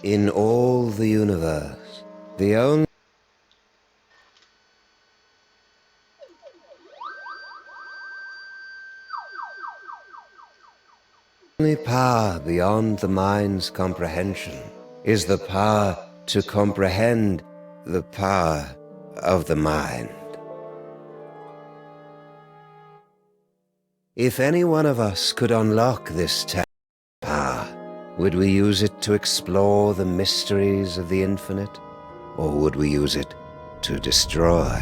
In all the universe, the only power beyond the mind's comprehension is the power to comprehend the power of the mind. If any one of us could unlock this power, would we use it to explore the mysteries of the infinite, or would we use it to destroy?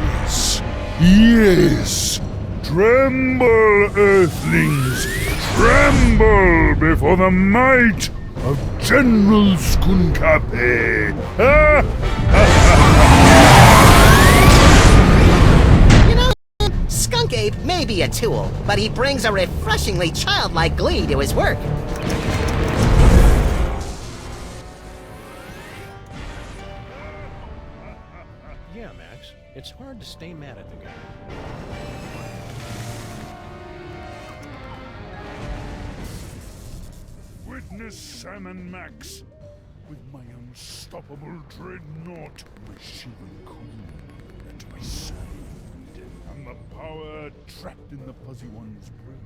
Yes, yes! Tremble, Earthlings! Tremble before the might of General Skunkape! Skunk Ape may be a tool, but he brings a refreshingly childlike glee to his work. Yeah, Max. It's hard to stay mad at the guy. Witness Sam and Max with my unstoppable dreadnought, my shivering queen, at my side, and the power trapped in the Fuzzy One's brain.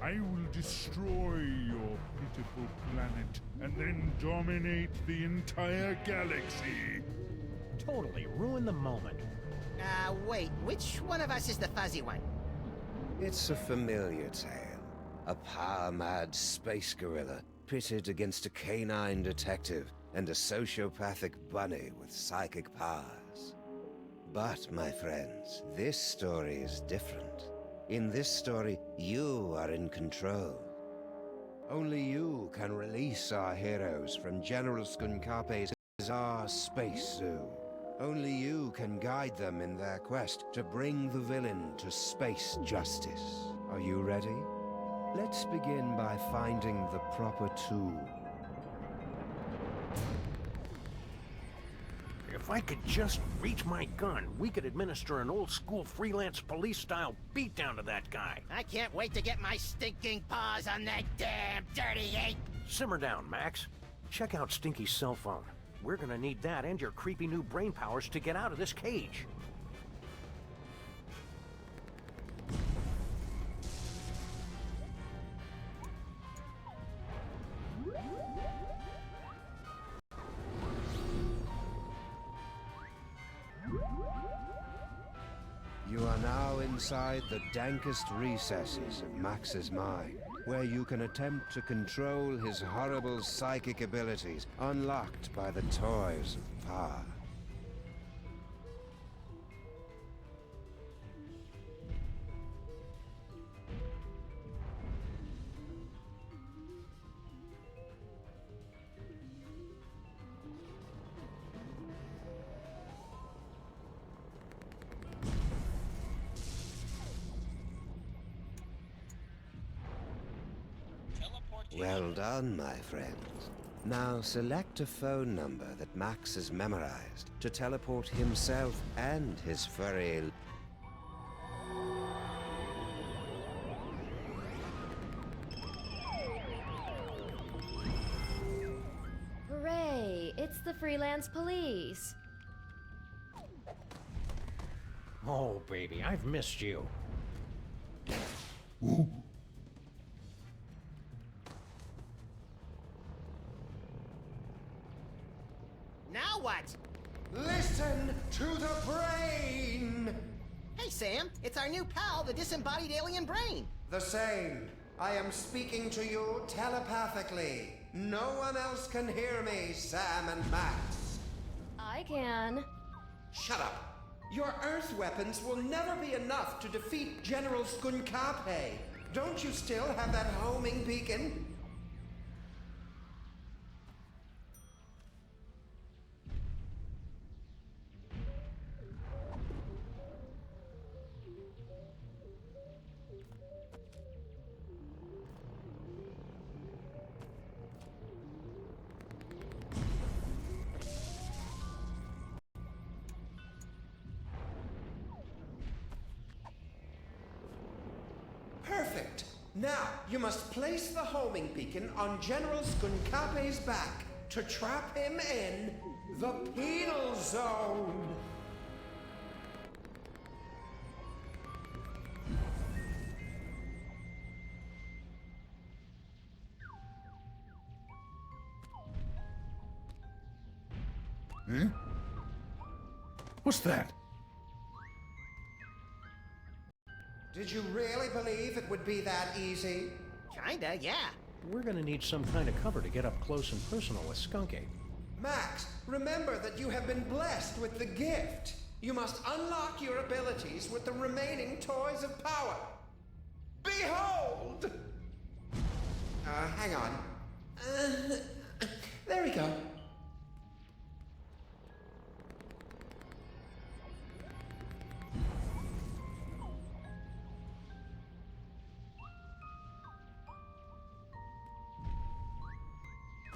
I will destroy your pitiful planet and then dominate the entire galaxy. Totally ruin the moment. Wait, which one of us is the fuzzy one? It's a familiar tale. A power-mad space gorilla pitted against a canine detective and a sociopathic bunny with psychic powers. But, my friends, this story is different. In this story, you are in control. Only you can release our heroes from General Skunkape's bizarre space zoo. Only you can guide them in their quest to bring the villain to space justice. Are you ready? Let's begin by finding the proper tool. If I could just reach my gun, we could administer an old-school freelance police-style beatdown to that guy. I can't wait to get my stinking paws on that damn dirty ape! Simmer down, Max. Check out Stinky's cell phone. We're gonna need that and your creepy new brain powers to get out of this cage. You are now inside the dankest recesses of Max's mind, where you can attempt to control his horrible psychic abilities, unlocked by the toys of power. Well done, my friends. Now select a phone number that Max has memorized to teleport himself and his furry... Hooray! It's the freelance police. Oh, baby, I've missed you. Ooh. Now what? Listen to the brain! Hey, Sam, it's our new pal, the disembodied alien brain. The same. I am speaking to you telepathically. No one else can hear me, Sam and Max. I can. Shut up. Your Earth weapons will never be enough to defeat General Skunkape. Don't you still have that homing beacon? Now, you must place the homing beacon on General Skunkape's back to trap him in the Penal Zone. Eh? What's that? Did you really believe it would be that easy? Kinda, yeah. We're gonna need some kind of cover to get up close and personal with Skunk Ape. Max, remember that you have been blessed with the gift. You must unlock your abilities with the remaining toys of power. Behold! Hang on. There we go.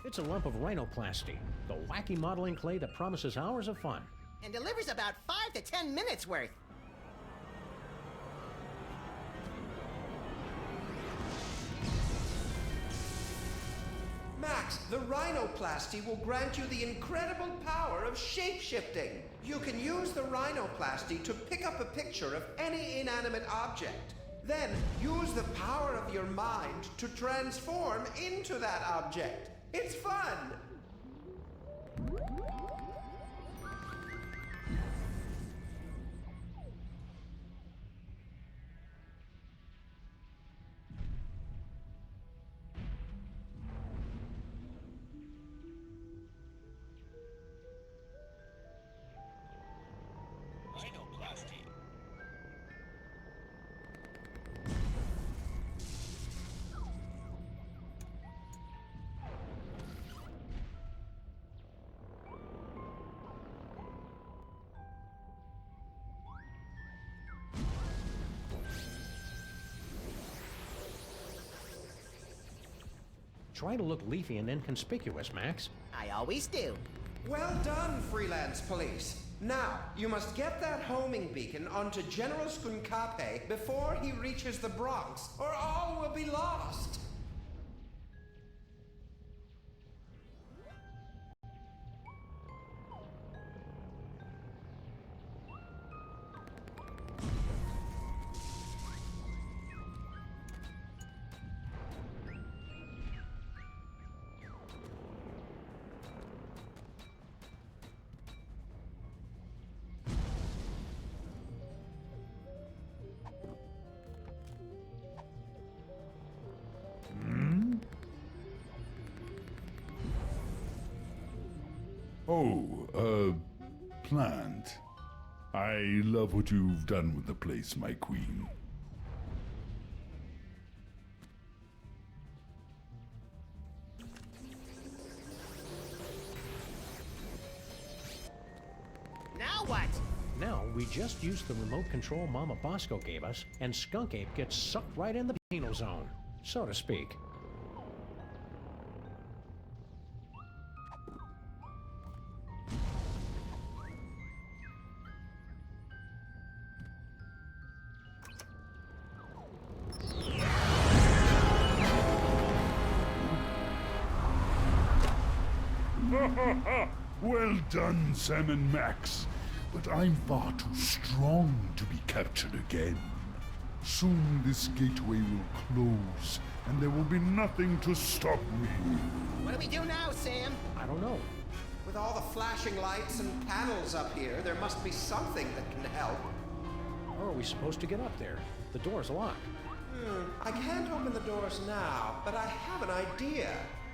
It's a lump of rhinoplasty, the wacky modeling clay that promises hours of fun. And delivers about 5 to 10 minutes worth. Max, the rhinoplasty will grant you the incredible power of shape-shifting. You can use the rhinoplasty to pick up a picture of any inanimate object. Then use the power of your mind to transform into that object. It's fun! Try to look leafy and inconspicuous, Max. I always do. Well done, freelance police. Now, you must get that homing beacon onto General Skunkape before he reaches the Bronx, or all will be lost. Oh, plant. I love what you've done with the place, my queen. Now what? Now, we just use the remote control Mama Bosco gave us, and Skunk Ape gets sucked right in the penal zone, so to speak. Well done, Sam and Max. But I'm far too strong to be captured again. Soon this gateway will close, and there will be nothing to stop me. What do we do now, Sam? I don't know. With all the flashing lights and panels up here, there must be something that can help. How are we supposed to get up there? The door's locked. I can't open the doors now, but I have an idea.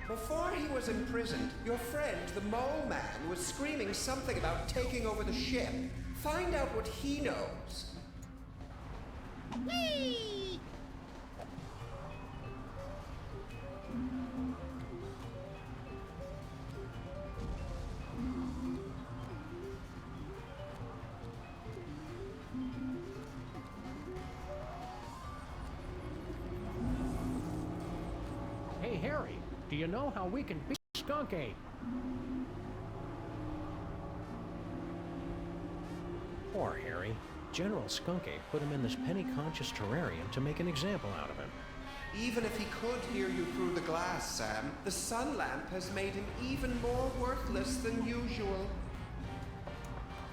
Before he was imprisoned, your friend, the Mole Man, was screaming something about taking over the ship. Find out what he knows. Whee! Hey, Harry, do you know how we can beat Skunk Ape? Poor Harry. General Skunk Ape put him in this penny-conscious terrarium to make an example out of him. Even if he could hear you through the glass, Sam, the sun lamp has made him even more worthless than usual.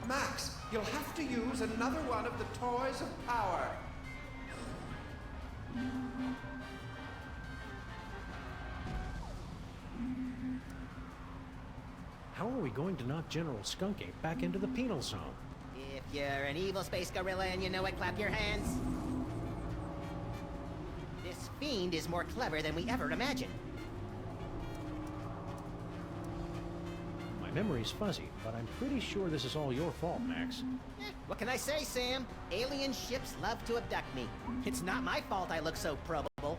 Max, you'll have to use another one of the toys of power. How are we going to knock General Skunkape back into the penal zone? If you're an evil space gorilla and you know it, clap your hands. This fiend is more clever than we ever imagined. My memory's fuzzy, but I'm pretty sure this is all your fault, Max. What can I say, Sam? Alien ships love to abduct me. It's not my fault I look so probable.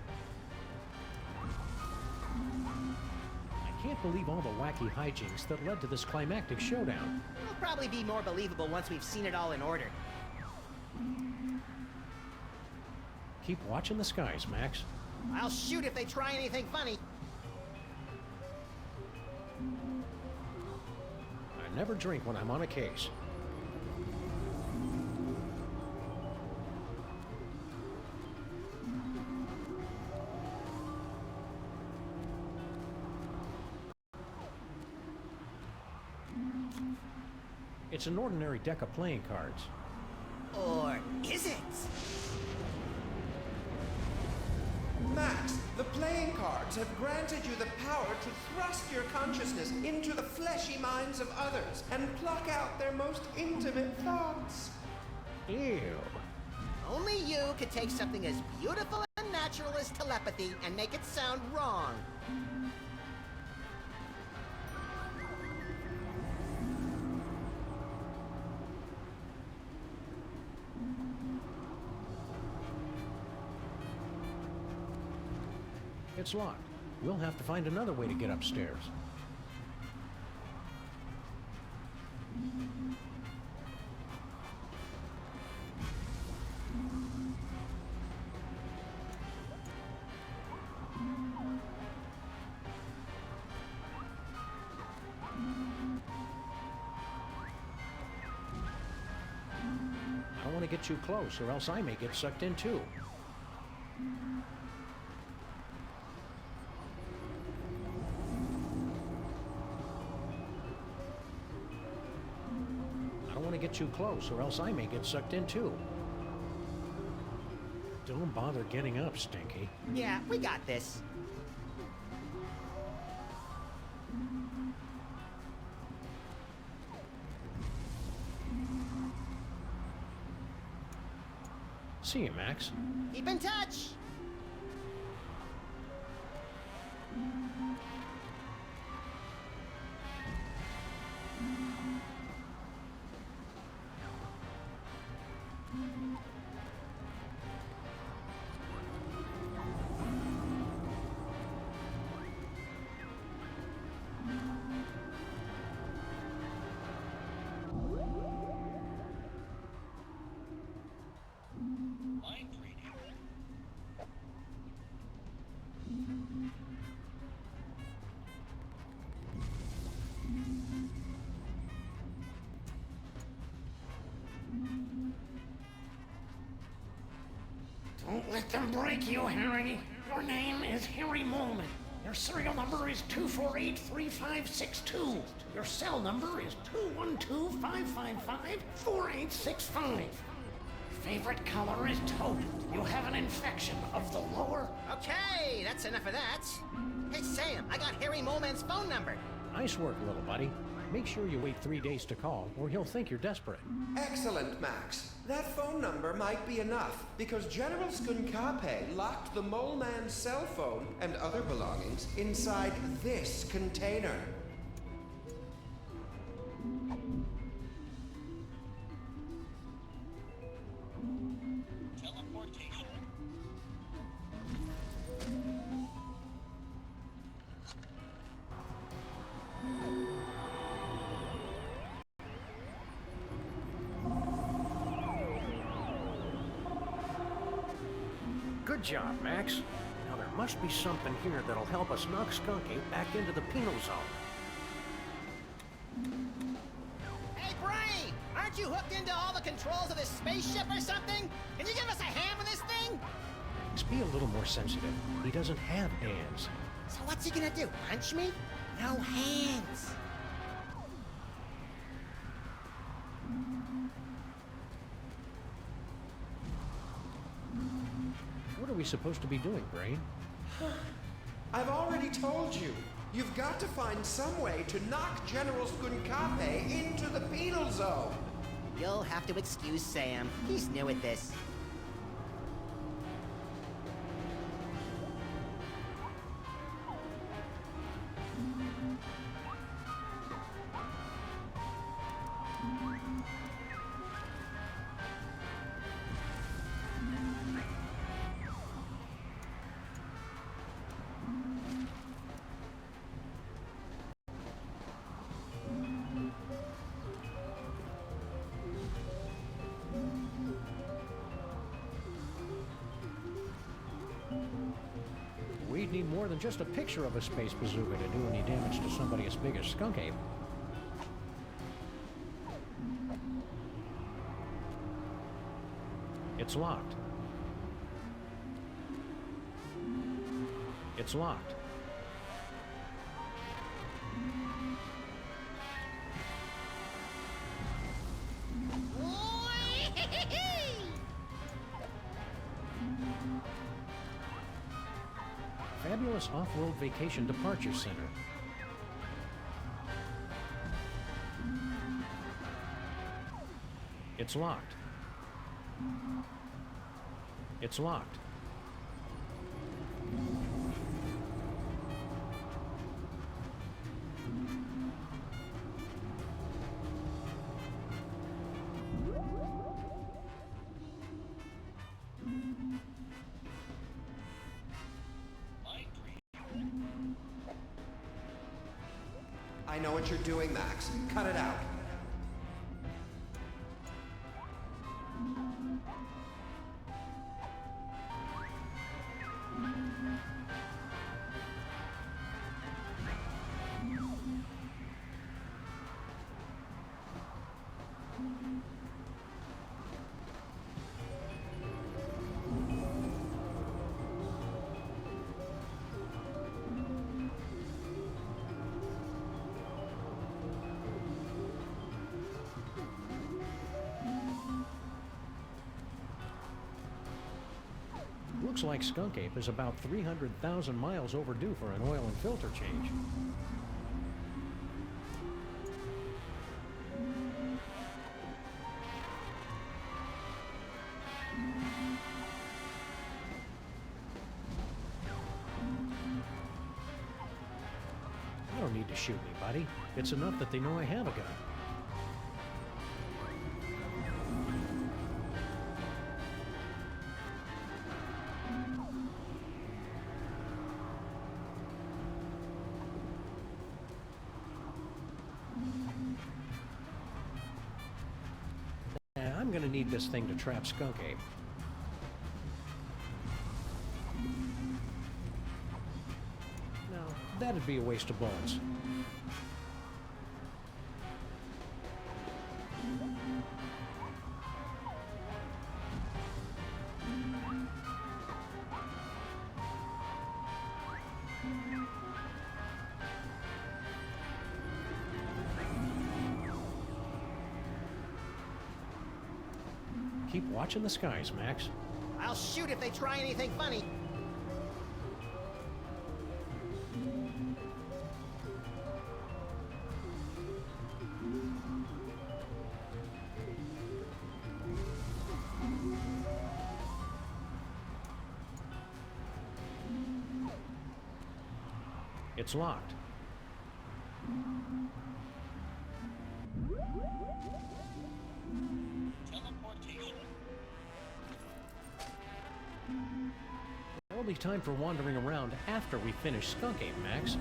I can't believe all the wacky hijinks that led to this climactic showdown. It'll probably be more believable once we've seen it all in order. Keep watching the skies, Max. I'll shoot if they try anything funny. I never drink when I'm on a case. It's an ordinary deck of playing cards. Or is it? Max, the playing cards have granted you the power to thrust your consciousness into the fleshy minds of others and pluck out their most intimate thoughts. Ew. Only you could take something as beautiful and natural as telepathy and make it sound wrong. It's locked. We'll have to find another way to get upstairs. I don't want to get too close, or else I may get sucked in too. Get too close, or else I may get sucked in too. Don't bother getting up, Stinky. Yeah, we got this. See you, Max. Keep in touch! Don't let them break you, Harry. Your name is Harry Molman. Your serial number is 2483562. Your cell number is 212-555-4865. Favorite color is taupe. You have an infection of the lower... Okay, that's enough of that. Hey, Sam, I got Harry Molman's phone number. Nice work, little buddy. Make sure you wait 3 days to call, or he'll think you're desperate. Excellent, Max. That phone number might be enough, because General Skunkape locked the Mole Man's cell phone and other belongings inside this container. Teleportation. Good job, Max. Now there must be something here that'll help us knock Skunkape back into the penal zone. Hey, Brain! Aren't you hooked into all the controls of this spaceship or something? Can you give us a hand with this thing? Max, be a little more sensitive. He doesn't have hands. So what's he gonna do? Punch me? No hands. What are we supposed to be doing, Brain? I've already told you. You've got to find some way to knock General Skunkape into the penal zone. You'll have to excuse Sam. He's new at this. We'd need more than just a picture of a space bazooka to do any damage to somebody as big as Skunk Ape. It's locked. It's locked. Fabulous Off-Road Vacation Departure Center. It's locked. It's locked. I know what you're doing, Max. Cut it out. Looks like Skunk Ape is about 300,000 miles overdue for an oil and filter change. I don't need to shoot anybody. It's enough that they know I have a gun. I'm gonna need this thing to trap Skunk Ape. No, that'd be a waste of bullets. Keep watching the skies, Max. I'll shoot if they try anything funny. It's locked. There'll be time for wandering around after we finish Skunk Ape, Max.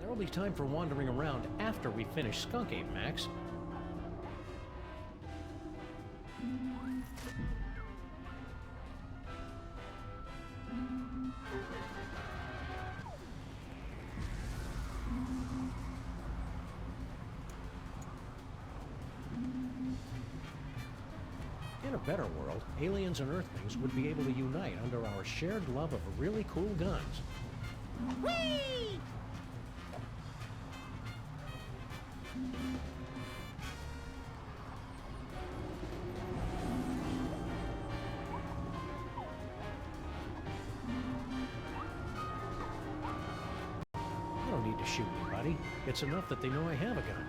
There'll be time for wandering around after we finish Skunk Ape, Max. better world, aliens and Earthlings would be able to unite under our shared love of really cool guns. Whee! I don't need to shoot anybody. It's enough that they know I have a gun.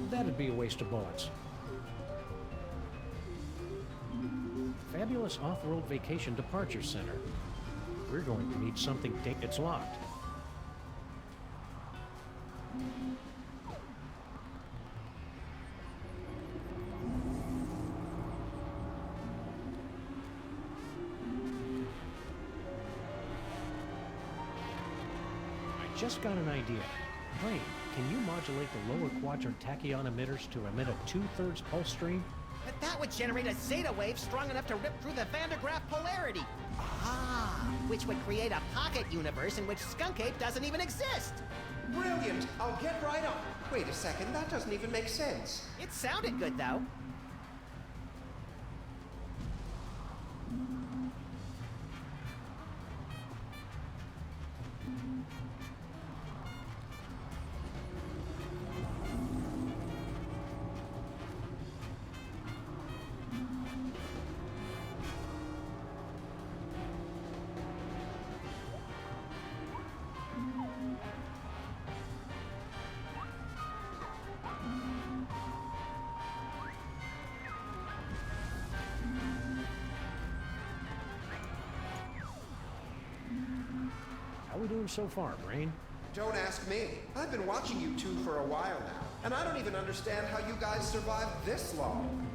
That'd be a waste of bullets. Fabulous Off-Road Vacation Departure Center. We're going to need something. It's locked. I just got an idea. Brain, can you modulate the lower quadrant tachyon emitters to emit a 2/3 pulse stream? But that would generate a zeta wave strong enough to rip through the Van der Graaf polarity. Ah, which would create a pocket universe in which Skunk Ape doesn't even exist. Brilliant! I'll get right on. Wait a second, that doesn't even make sense. It sounded good, though. How we doing so far, Brain? Don't ask me. I've been watching you two for a while now, and I don't even understand how you guys survived this long.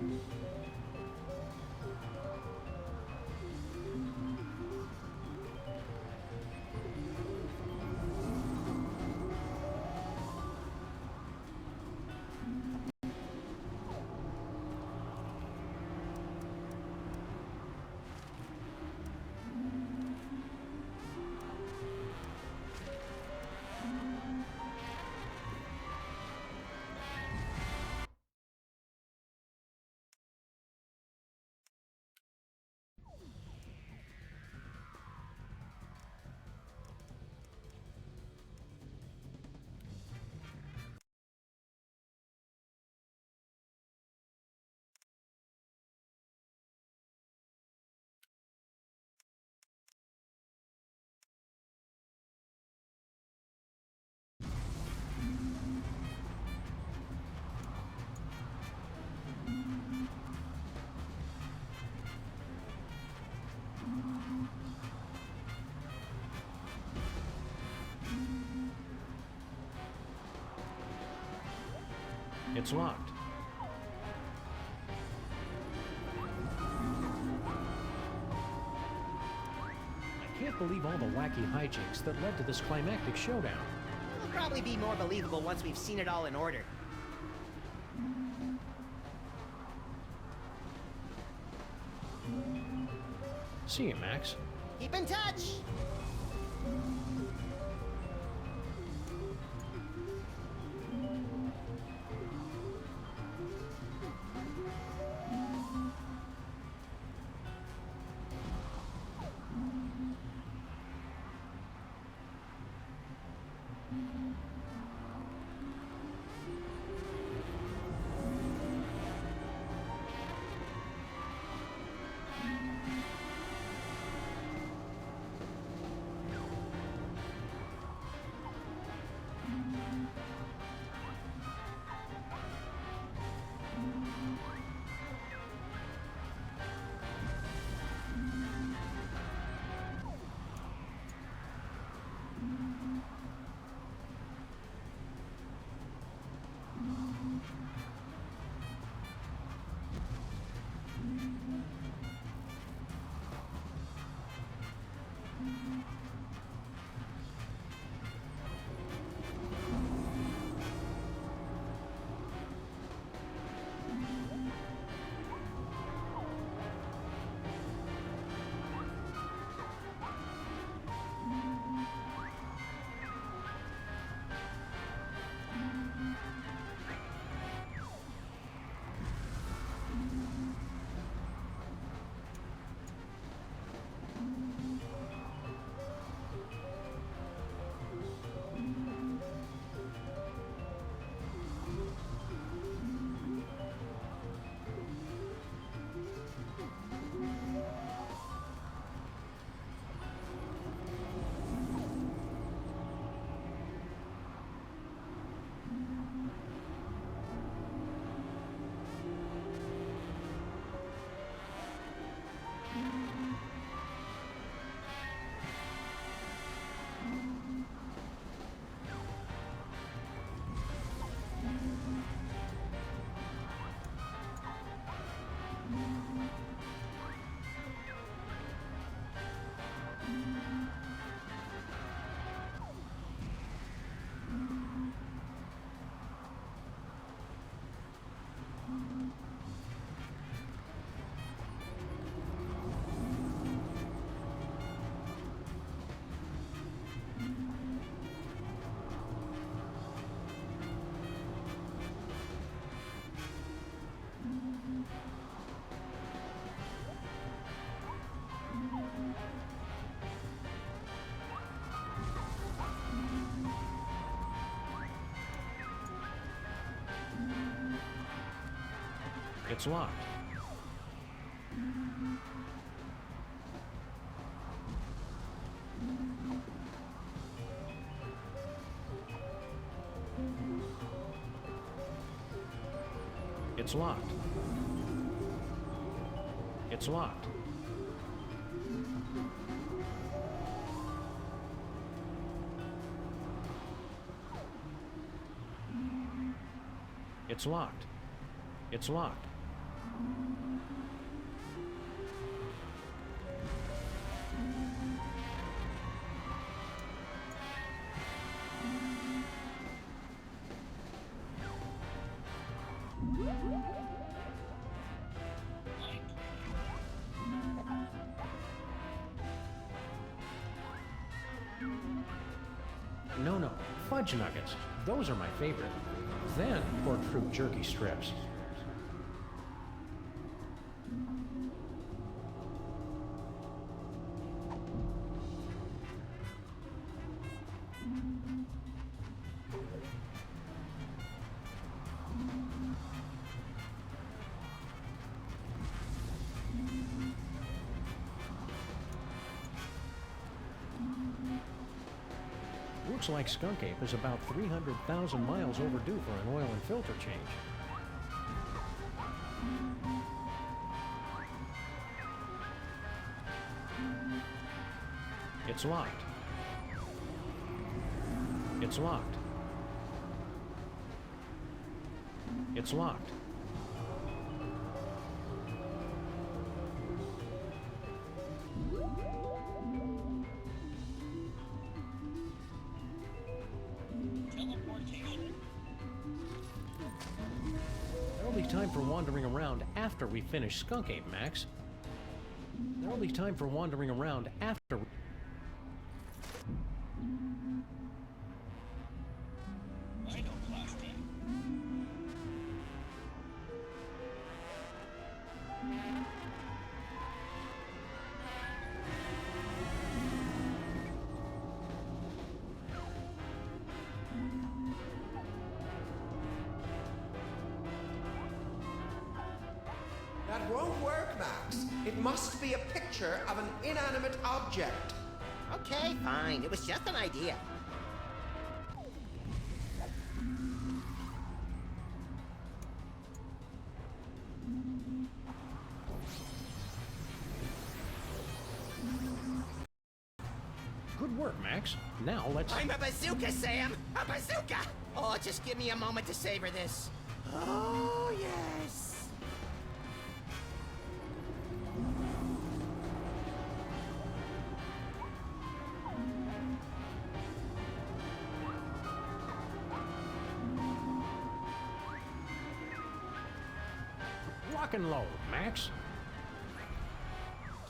It's locked. I can't believe all the wacky hijinks that led to this climactic showdown. It'll probably be more believable once we've seen it all in order. See you, Max. Keep in touch! It's locked. It's locked. It's locked. It's locked. It's locked. No, fudge nuggets. Those are my favorite. Then pork fruit jerky strips. Looks like Skunk Ape is about 300,000 miles overdue for an oil and filter change. It's locked. It's locked. It's locked. There'll be time for wandering around after we finish Skunk Ape, Max. There'll be time for wandering around after we... That won't work, Max. It must be a picture of an inanimate object. Okay, fine. It was just an idea. Good work, Max. Now let's... I'm a bazooka, Sam! A bazooka! Oh, just give me a moment to savor this. Oh, yes. Lock and load, Max.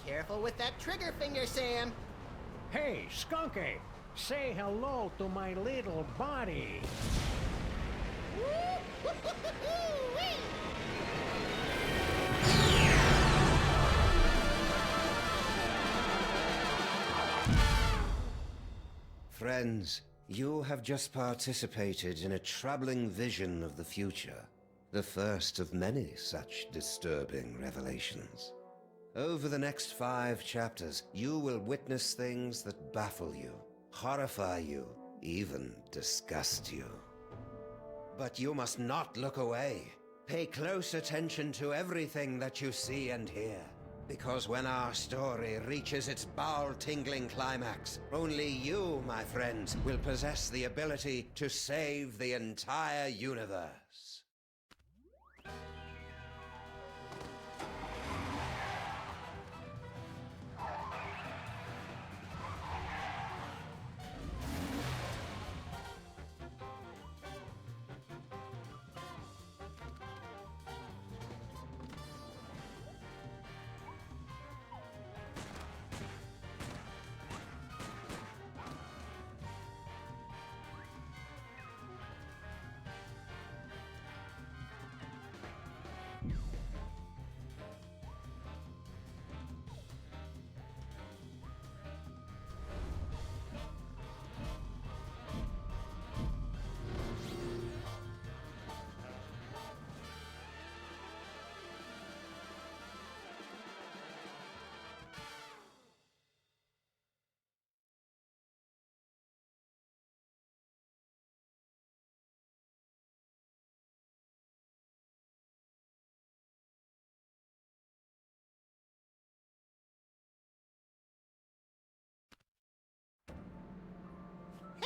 Careful with that trigger finger, Sam. Hey, Skunk Ape, say hello to my little buddy. Friends, you have just participated in a troubling vision of the future. The first of many such disturbing revelations. Over the next 5 chapters, you will witness things that baffle you, horrify you, even disgust you. But you must not look away. Pay close attention to everything that you see and hear. Because when our story reaches its bowel-tingling climax, only you, my friends, will possess the ability to save the entire universe.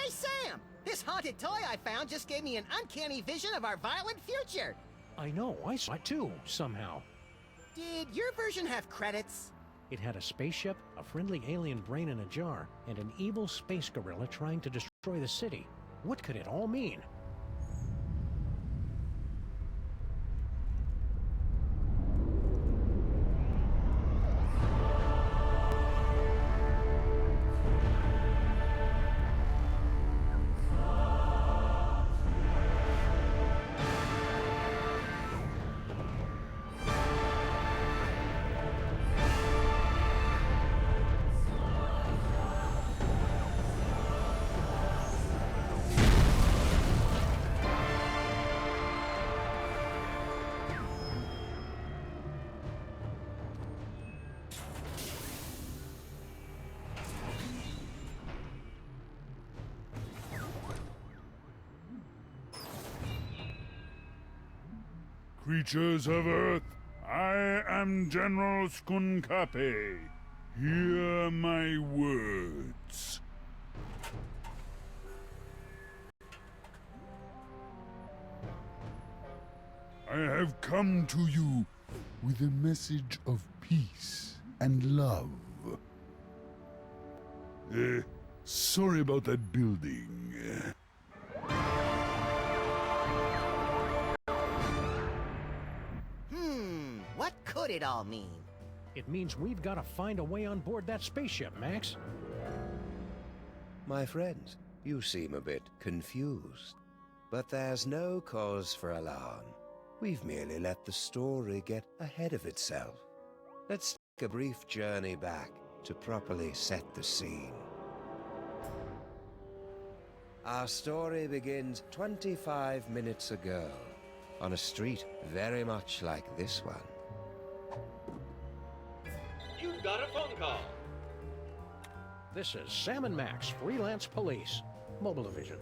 Hey, Sam! This haunted toy I found just gave me an uncanny vision of our violent future. I know, I saw it too, somehow. Did your version have credits? It had a spaceship, a friendly alien brain in a jar, and an evil space gorilla trying to destroy the city. What could it all mean? Creatures of Earth, I am General Skunkape. Hear my words. I have come to you with a message of peace and love. Sorry about that building. What could it all mean? It means we've got to find a way on board that spaceship, Max. My friends, you seem a bit confused. But there's no cause for alarm. We've merely let the story get ahead of itself. Let's take a brief journey back to properly set the scene. Our story begins 25 minutes ago, on a street very much like this one. You've got a phone call. This is Sam and Max, Freelance Police, Mobile Division.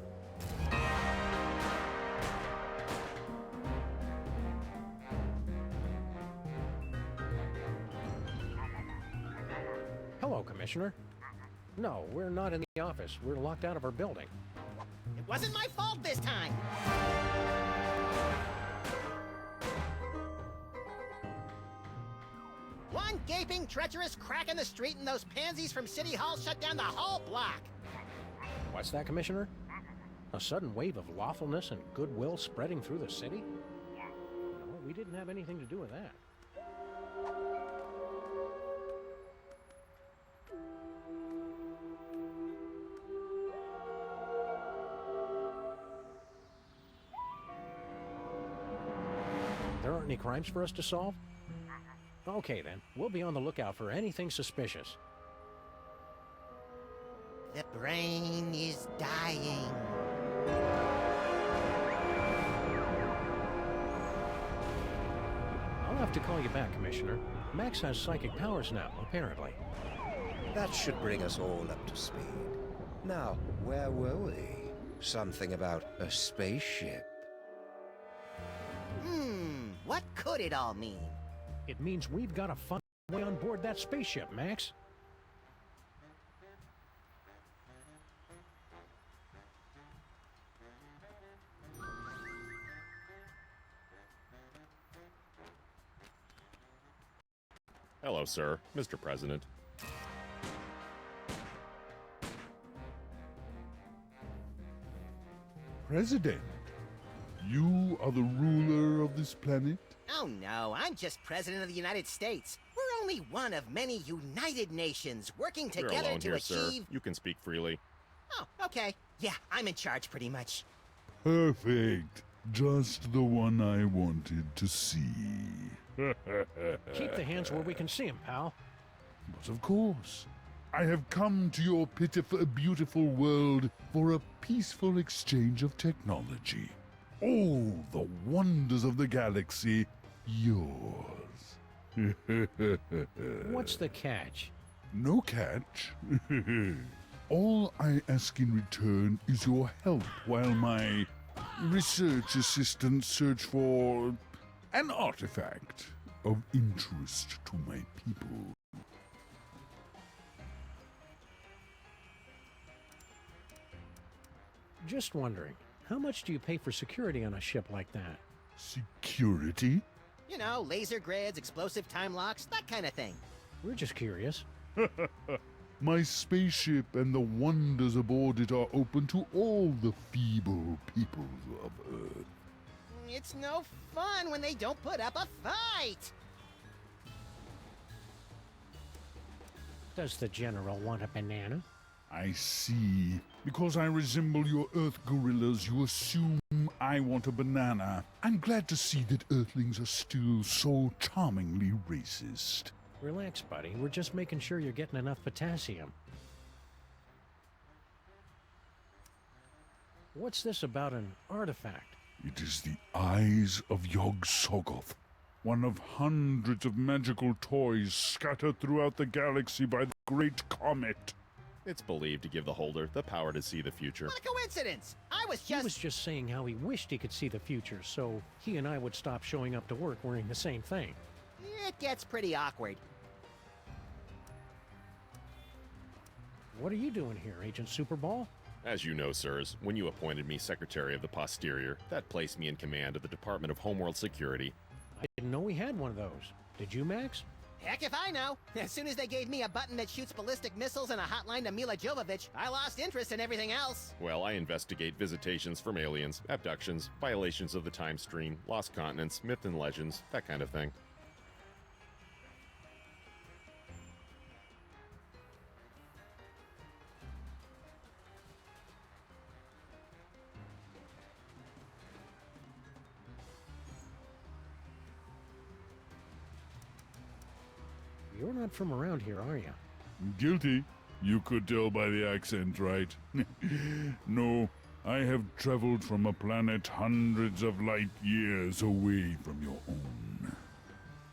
Hello, Commissioner. No, we're not in the office. We're locked out of our building. It wasn't my fault this time. One gaping, treacherous crack in the street and those pansies from City Hall shut down the whole block. What's that, Commissioner? A sudden wave of lawfulness and goodwill spreading through the city? No, we didn't have anything to do with that. There aren't any crimes for us to solve? Okay then, we'll be on the lookout for anything suspicious. The brain is dying. I'll have to call you back, Commissioner. Max has psychic powers now, apparently. That should bring us all up to speed. Now, where were we? Something about a spaceship. What could it all mean? It means we've got to find a way on board that spaceship, Max. Hello, sir. Mr. President. President, you are the ruler of this planet? Oh no, I'm just President of the United States. We're only one of many united nations working You're together alone to here, achieve... sir. You can speak freely. Oh, okay. Yeah, I'm in charge pretty much. Perfect. Just the one I wanted to see. Keep the hands where we can see them, pal. But of course, I have come to your pitiful, beautiful world for a peaceful exchange of technology. All the wonders of the galaxy, yours. What's the catch? No catch. All I ask in return is your help while my research assistants search for an artifact of interest to my people. Just wondering, how much do you pay for security on a ship like that? Security? You know, laser grids, explosive time locks, that kind of thing. We're just curious. My spaceship and the wonders aboard it are open to all the feeble peoples of Earth. It's no fun when they don't put up a fight! Does the General want a banana? I see. Because I resemble your Earth gorillas, you assume I want a banana. I'm glad to see that Earthlings are still so charmingly racist. Relax, buddy. We're just making sure you're getting enough potassium. What's this about an artifact? It is the eyes of Yog-Sothoth, one of hundreds of magical toys scattered throughout the galaxy by the Great Comet. It's believed to give the holder the power to see the future. What a coincidence! He was just saying how he wished he could see the future, so he and I would stop showing up to work wearing the same thing. It gets pretty awkward. What are you doing here, Agent Superball? As you know, sirs, when you appointed me Secretary of the Posterior, that placed me in command of the Department of Homeworld Security. I didn't know we had one of those. Did you, Max? Heck if I know! As soon as they gave me a button that shoots ballistic missiles and a hotline to Mila Jovovich, I lost interest in everything else. Well, I investigate visitations from aliens, abductions, violations of the time stream, lost continents, myth and legends, that kind of thing. You're not from around here, are you? Guilty. You could tell by the accent, right? No, I have traveled from a planet hundreds of light years away from your own.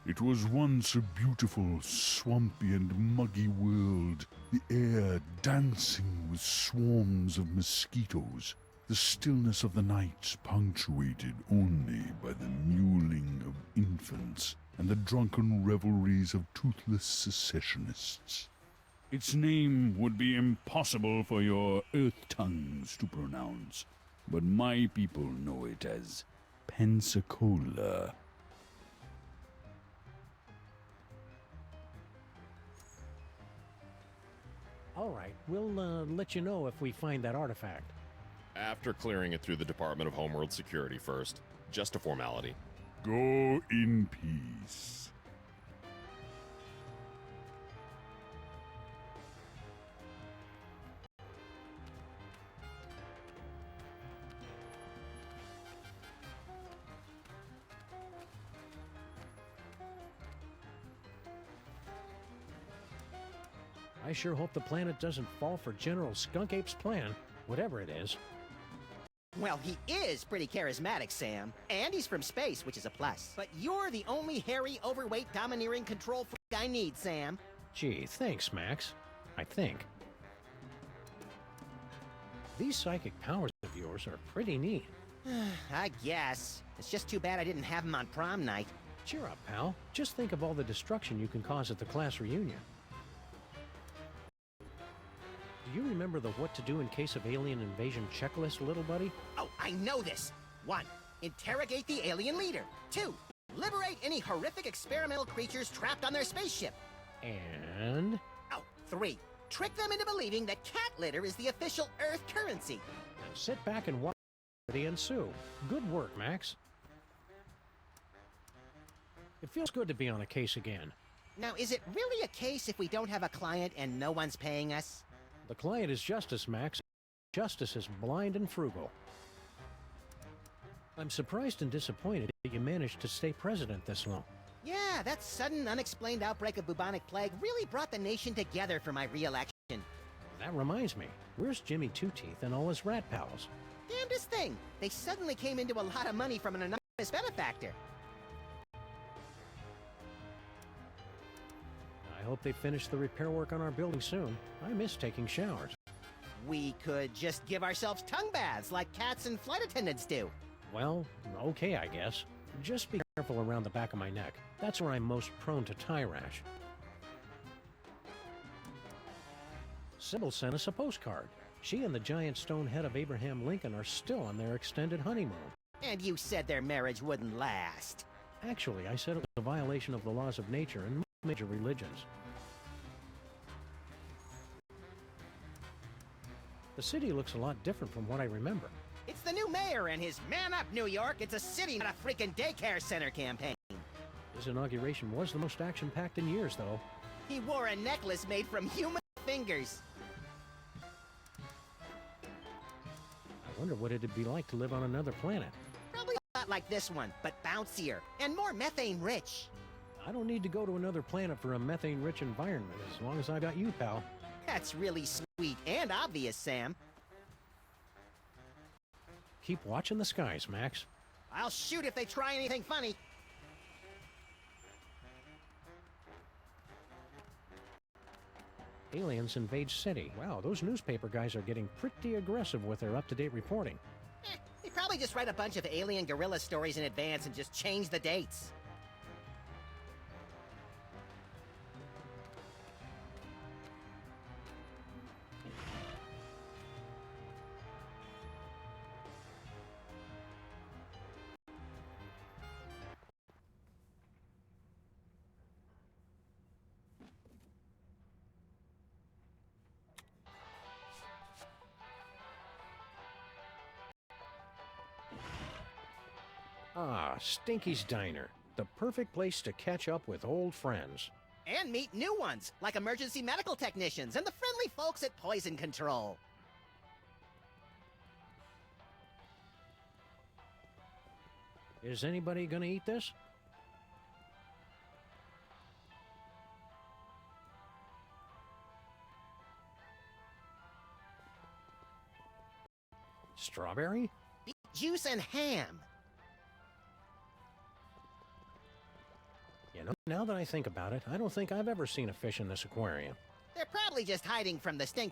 It was once a beautiful, swampy and muggy world, the air dancing with swarms of mosquitoes, the stillness of the night punctuated only by the mewling of infants and the drunken revelries of toothless secessionists. Its name would be impossible for your earth tongues to pronounce, but my people know it as Pensacola. All right, we'll let you know if we find that artifact. After clearing it through the Department of Homeworld Security first. Just a formality. Go in peace. I sure hope the planet doesn't fall for General Skunkape's plan, whatever it is. Well, he is pretty charismatic, Sam. And he's from space, which is a plus. But you're the only hairy, overweight, domineering control freak I need, Sam. Gee, thanks, Max. I think. These psychic powers of yours are pretty neat. I guess. It's just too bad I didn't have him on prom night. Cheer up, pal. Just think of all the destruction you can cause at the class reunion. Do you remember the what to do in case of alien invasion checklist, little buddy? Oh, I know this. 1. Interrogate the alien leader. 2. Liberate any horrific experimental creatures trapped on their spaceship. And? Oh, 3. Trick them into believing that cat litter is the official Earth currency. Now sit back and watch the ensue. Good work, Max. It feels good to be on a case again. Now, is it really a case if we don't have a client and no one's paying us? The client is Justice, Max. Justice is blind and frugal. I'm surprised and disappointed that you managed to stay president this long. Yeah, that sudden, unexplained outbreak of bubonic plague really brought the nation together for my re-election. That reminds me, where's Jimmy Two-Teeth and all his rat pals? Damnedest thing! They suddenly came into a lot of money from an anonymous benefactor. I hope they finish the repair work on our building soon. I miss taking showers. We could just give ourselves tongue baths like cats and flight attendants do. Well, okay, I guess. Just be careful around the back of my neck. That's where I'm most prone to tie rash. Sybil sent us a postcard. She and the giant stone head of Abraham Lincoln are still on their extended honeymoon. And you said their marriage wouldn't last. Actually, I said it was a violation of the laws of nature and most major religions. The city looks a lot different from what I remember. It's the new mayor and his Man Up New York, it's a city, not a freaking daycare center campaign. His inauguration was the most action-packed in years, though. He wore a necklace made from human fingers. I wonder what it'd be like to live on another planet. Probably a lot like this one, but bouncier and more methane-rich. I don't need to go to another planet for a methane-rich environment, as long as I got you, pal. That's really sweet and obvious, Sam. Keep watching the skies, Max. I'll shoot if they try anything funny. Aliens invade city. Wow, those newspaper guys are getting pretty aggressive with their up-to-date reporting. They probably just write a bunch of alien guerrilla stories in advance and just change the dates. Ah, Stinky's Diner. The perfect place to catch up with old friends. And meet new ones, like emergency medical technicians and the friendly folks at Poison Control. Is anybody gonna eat this? Strawberry? Beet juice and ham. You know, now that I think about it, I don't think I've ever seen a fish in this aquarium. They're probably just hiding from the stink.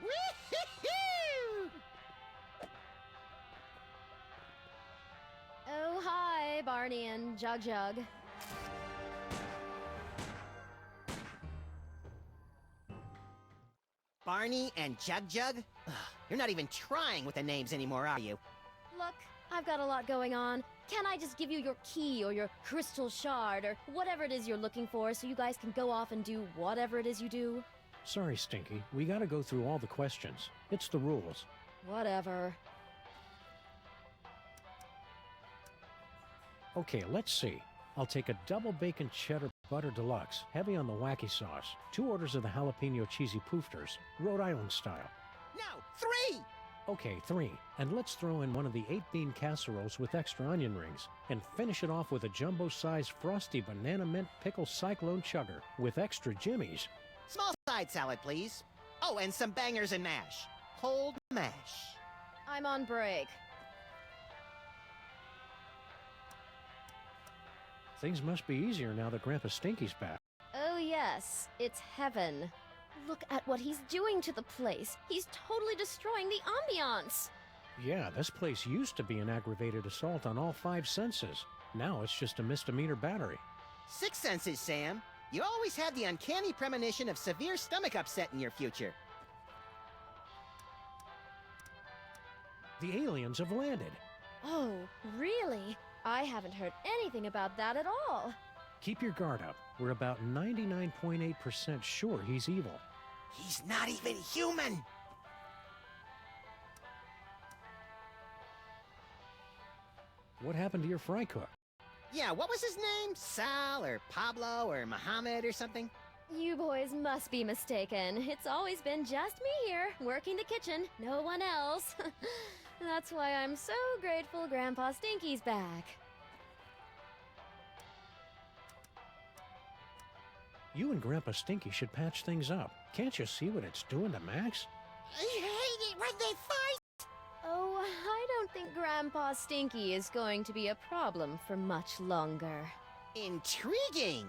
Woo-hoo-hoo! Oh, hi, Barney and Jug Jug. Barney and Jug Jug? Ugh, you're not even trying with the names anymore, are you? Look, I've got a lot going on. Can't I just give you your key or your crystal shard or whatever it is you're looking for so you guys can go off and do whatever it is you do? Sorry, Stinky. We gotta go through all the questions. It's the rules. Whatever. Okay, let's see. I'll take a double bacon cheddar butter deluxe, heavy on the wacky sauce, 2 orders of the jalapeno cheesy poofters, Rhode Island style. No, 3! Okay, 3. And let's throw in one of the 8-bean casseroles with extra onion rings, and finish it off with a jumbo-sized frosty banana mint pickle cyclone chugger with extra jimmies. Small side salad, please. Oh, and some bangers and mash. Cold mash. I'm on break. Things must be easier now that Grandpa Stinky's back. Oh yes, it's heaven. Look at what he's doing to the place. He's totally destroying the ambiance. Yeah, this place used to be an aggravated assault on all 5 senses. Now it's just a misdemeanor battery. 6 senses, Sam. You always had the uncanny premonition of severe stomach upset in your future. The aliens have landed. Oh, really? I haven't heard anything about that at all. Keep your guard up. We're about 99.8% sure he's evil. He's not even human! What happened to your fry cook? Yeah, what was his name? Sal or Pablo or Mohammed or something? You boys must be mistaken. It's always been just me here, working the kitchen, no one else. That's why I'm so grateful Grandpa Stinky's back. You and Grandpa Stinky should patch things up. Can't you see what it's doing to Max? I hate it when they fight! Oh, I don't think Grandpa Stinky is going to be a problem for much longer. Intriguing!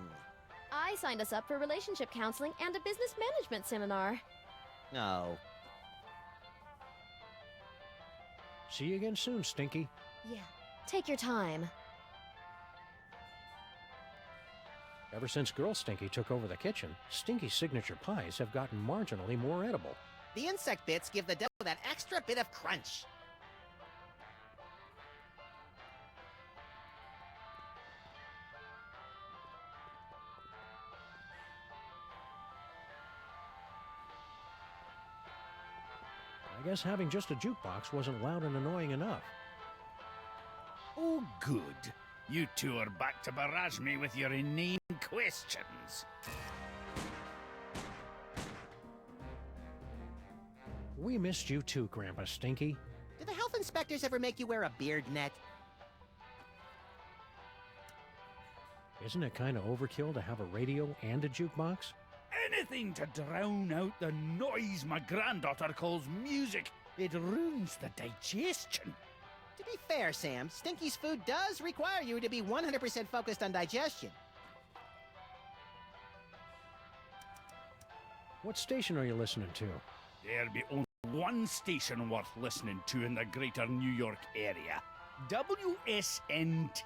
I signed us up for relationship counseling and a business management seminar. Oh. See you again soon, Stinky. Yeah, take your time. Ever since Girl Stinky took over the kitchen, Stinky's signature pies have gotten marginally more edible. The insect bits give the dough that extra bit of crunch. I guess having just a jukebox wasn't loud and annoying enough. Oh, good. You two are back to barrage me with your inane questions. We missed you too, Grandpa Stinky. Do the health inspectors ever make you wear a beard net? Isn't it kind of overkill to have a radio and a jukebox? Anything to drown out the noise my granddaughter calls music. It ruins the digestion. To be fair, Sam, Stinky's food does require you to be 100% focused on digestion. What station are you listening to? There'll be only one station worth listening to in the greater New York area. WSNT.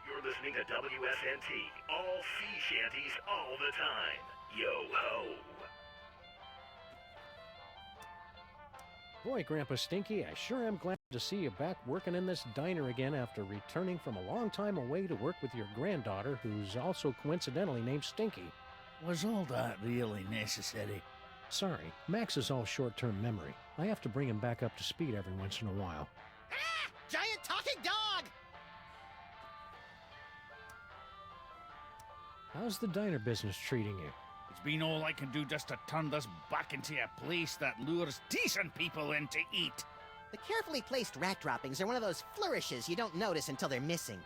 You're listening to WSNT, all sea shanties all the time. Yo-ho! Boy, Grandpa Stinky, I sure am glad to see you back working in this diner again after returning from a long time away to work with your granddaughter, who's also coincidentally named Stinky. Was all that really necessary? Sorry, Max is all short-term memory. I have to bring him back up to speed every once in a while. Ah! Giant talking dog! How's the diner business treating you? It's been all I can do just to turn this back into a place that lures decent people in to eat. The carefully placed rat droppings are one of those flourishes you don't notice until they're missing.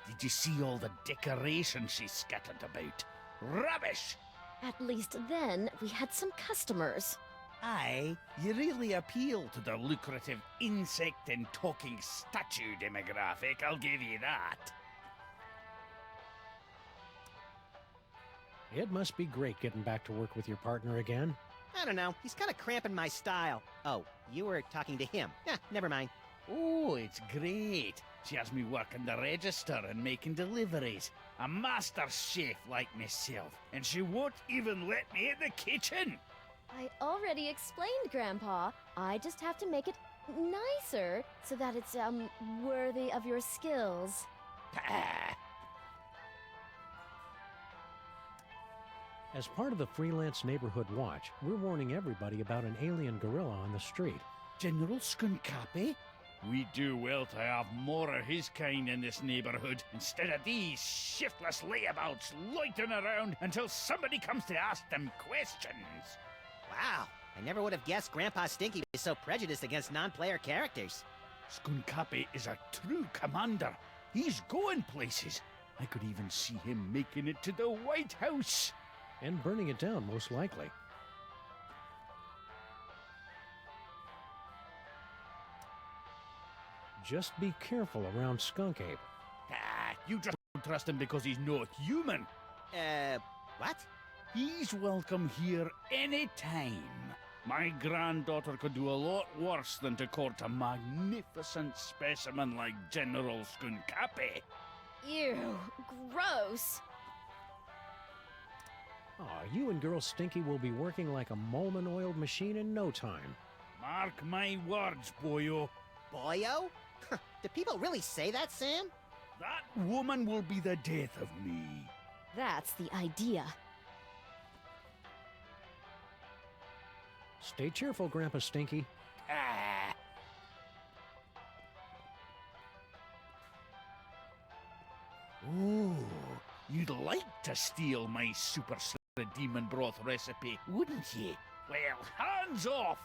Did you see all the decorations she scattered about? Rubbish! At least then, we had some customers. Aye, you really appeal to the lucrative insect and talking statue demographic, I'll give you that. It must be great getting back to work with your partner again. I don't know, he's kind of cramping my style. Oh, you were talking to him. Never mind. Oh, it's great. She has me working the register and making deliveries. A master chef like myself, and she won't even let me in the kitchen. I already explained, Grandpa. I just have to make it nicer so that it's, worthy of your skills. Pah. As part of the Freelance Neighborhood Watch, we're warning everybody about an alien gorilla on the street. General Skunkapi? We do well to have more of his kind in this neighborhood, instead of these shiftless layabouts loitering around until somebody comes to ask them questions. Wow, I never would have guessed Grandpa Stinky is so prejudiced against non-player characters. Skunkapi is a true commander. He's going places. I could even see him making it to the White House. And burning it down, most likely. Just be careful around Skunk Ape. Ah, you just don't trust him because he's not human. What? He's welcome here anytime. My granddaughter could do a lot worse than to court a magnificent specimen like General Skunkapi. Ew, gross. Aw, you and Girl Stinky will be working like a Molman-oiled machine in no time. Mark my words, boyo. Boyo? Do people really say that, Sam? That woman will be the death of me. That's the idea. Stay cheerful, Grandpa Stinky. Ah. Ooh, you'd like to steal my super demon broth recipe, wouldn't you? Well, hands off!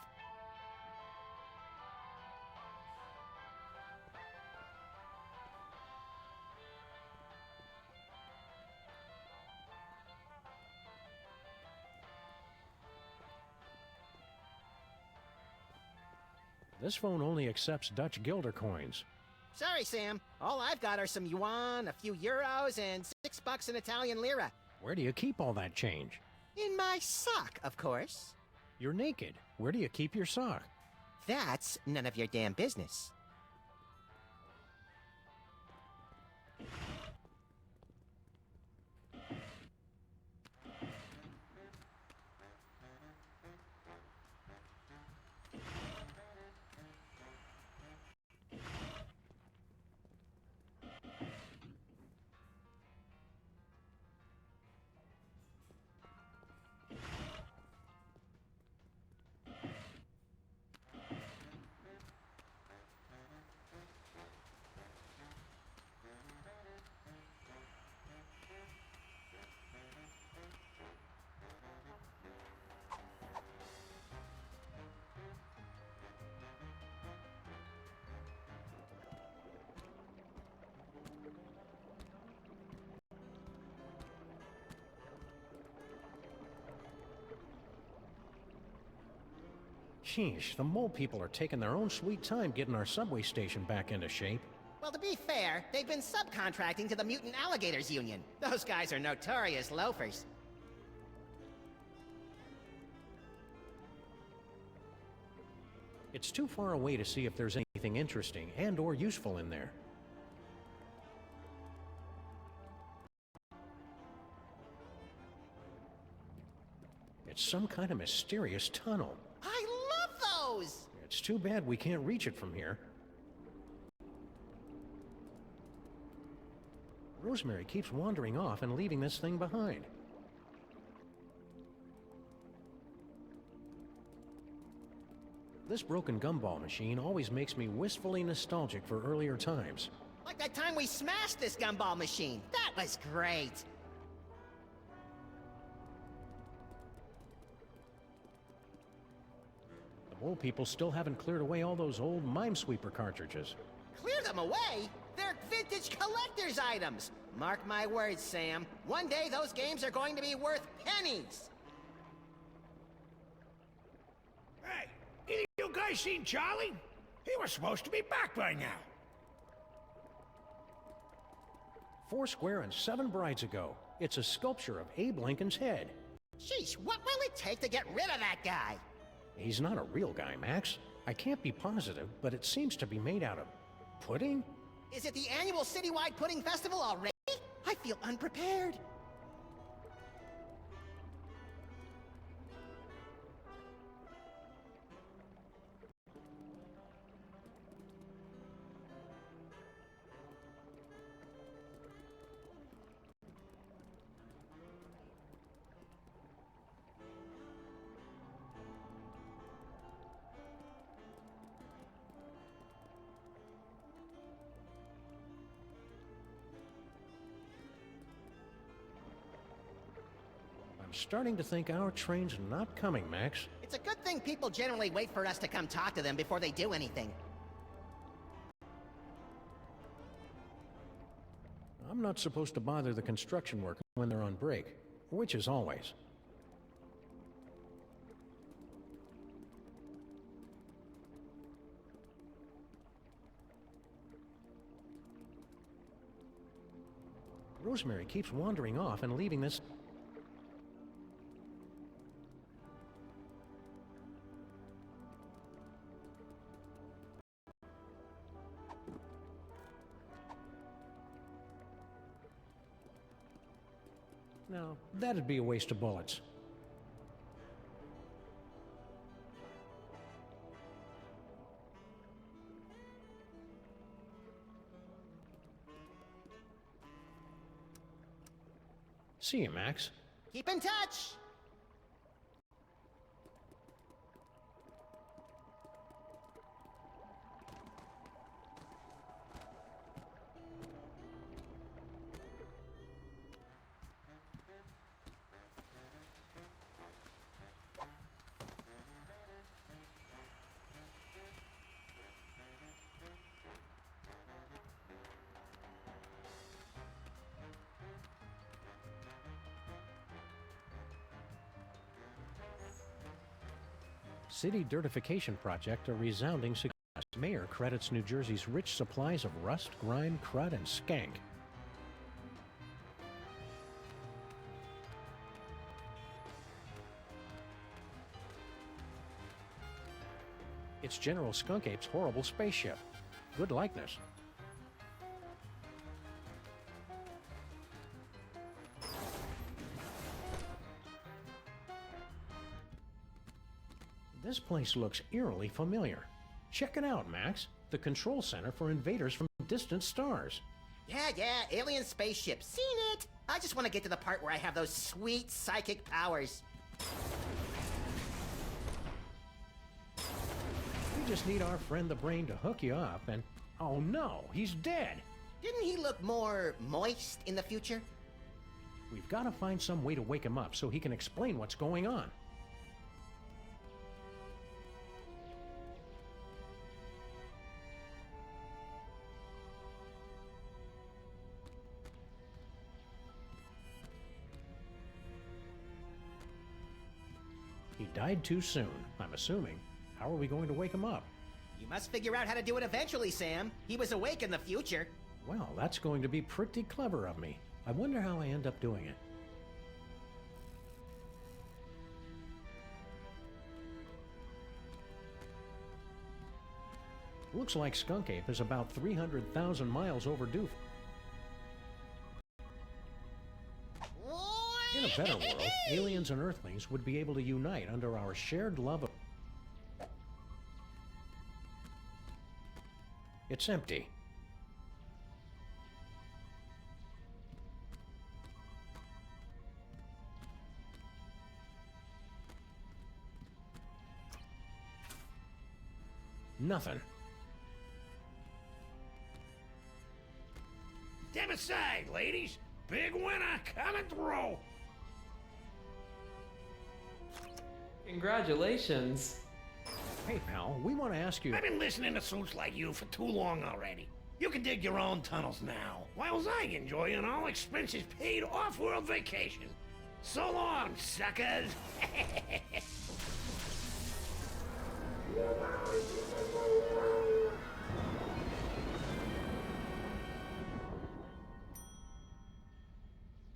This phone only accepts Dutch guilder coins. Sorry, Sam. All I've got are some yuan, a few euros, and $6 in Italian lira. Where do you keep all that change? In my sock, of course. You're naked. Where do you keep your sock? That's none of your damn business. Sheesh, the mole people are taking their own sweet time getting our subway station back into shape. Well, to be fair, they've been subcontracting to the Mutant Alligators Union. Those guys are notorious loafers. It's too far away to see if there's anything interesting and or useful in there. It's some kind of mysterious tunnel. I love those! It's too bad we can't reach it from here. Rosemary keeps wandering off and leaving this thing behind. This broken gumball machine always makes me wistfully nostalgic for earlier times. Like that time we smashed this gumball machine. That was great. The mole people still haven't cleared away all those old Minesweeper cartridges. Clear them away? They're vintage collector's items. Mark my words, Sam. One day those games are going to be worth pennies. Hey, either you guys seen Charlie? He was supposed to be back by now. 4 square and 7 brides ago. It's a sculpture of Abe Lincoln's head. Sheesh, what will it take to get rid of that guy? He's not a real guy, Max. I can't be positive, but it seems to be made out of pudding? Is it the annual citywide pudding festival already? I feel unprepared. I'm starting to think our train's not coming, Max. It's a good thing people generally wait for us to come talk to them before they do anything. I'm not supposed to bother the construction workers when they're on break, which is always. Rosemary keeps wandering off and leaving this. Now, that'd be a waste of bullets. See you, Max. Keep in touch! City dirtification project a resounding success. Mayor credits New Jersey's rich supplies of rust, grime, crud, and skank. It's General Skunkape's horrible spaceship. Good likeness. This place looks eerily familiar. Check it out, Max. The control center for invaders from distant stars. Yeah, alien spaceship. Seen it! I just want to get to the part where I have those sweet psychic powers. We just need our friend the Brain to hook you up and... Oh no, he's dead! Didn't he look more moist in the future? We've got to find some way to wake him up so he can explain what's going on. He died too soon, I'm assuming. How are we going to wake him up? You must figure out how to do it eventually, Sam. He was awake in the future. Well, that's going to be pretty clever of me. I wonder how I end up doing it. Looks like Skunk Ape is about 300,000 miles overdue. In a better world, aliens and Earthlings would be able to unite under our shared love of... It's empty. Nothing. Step aside, ladies. Big winner coming through. Congratulations. Hey, pal, we want to ask you... I've been listening to suits like you for too long already. You can dig your own tunnels now, whilst I enjoy an all-expenses-paid off-world vacation. So long, suckers!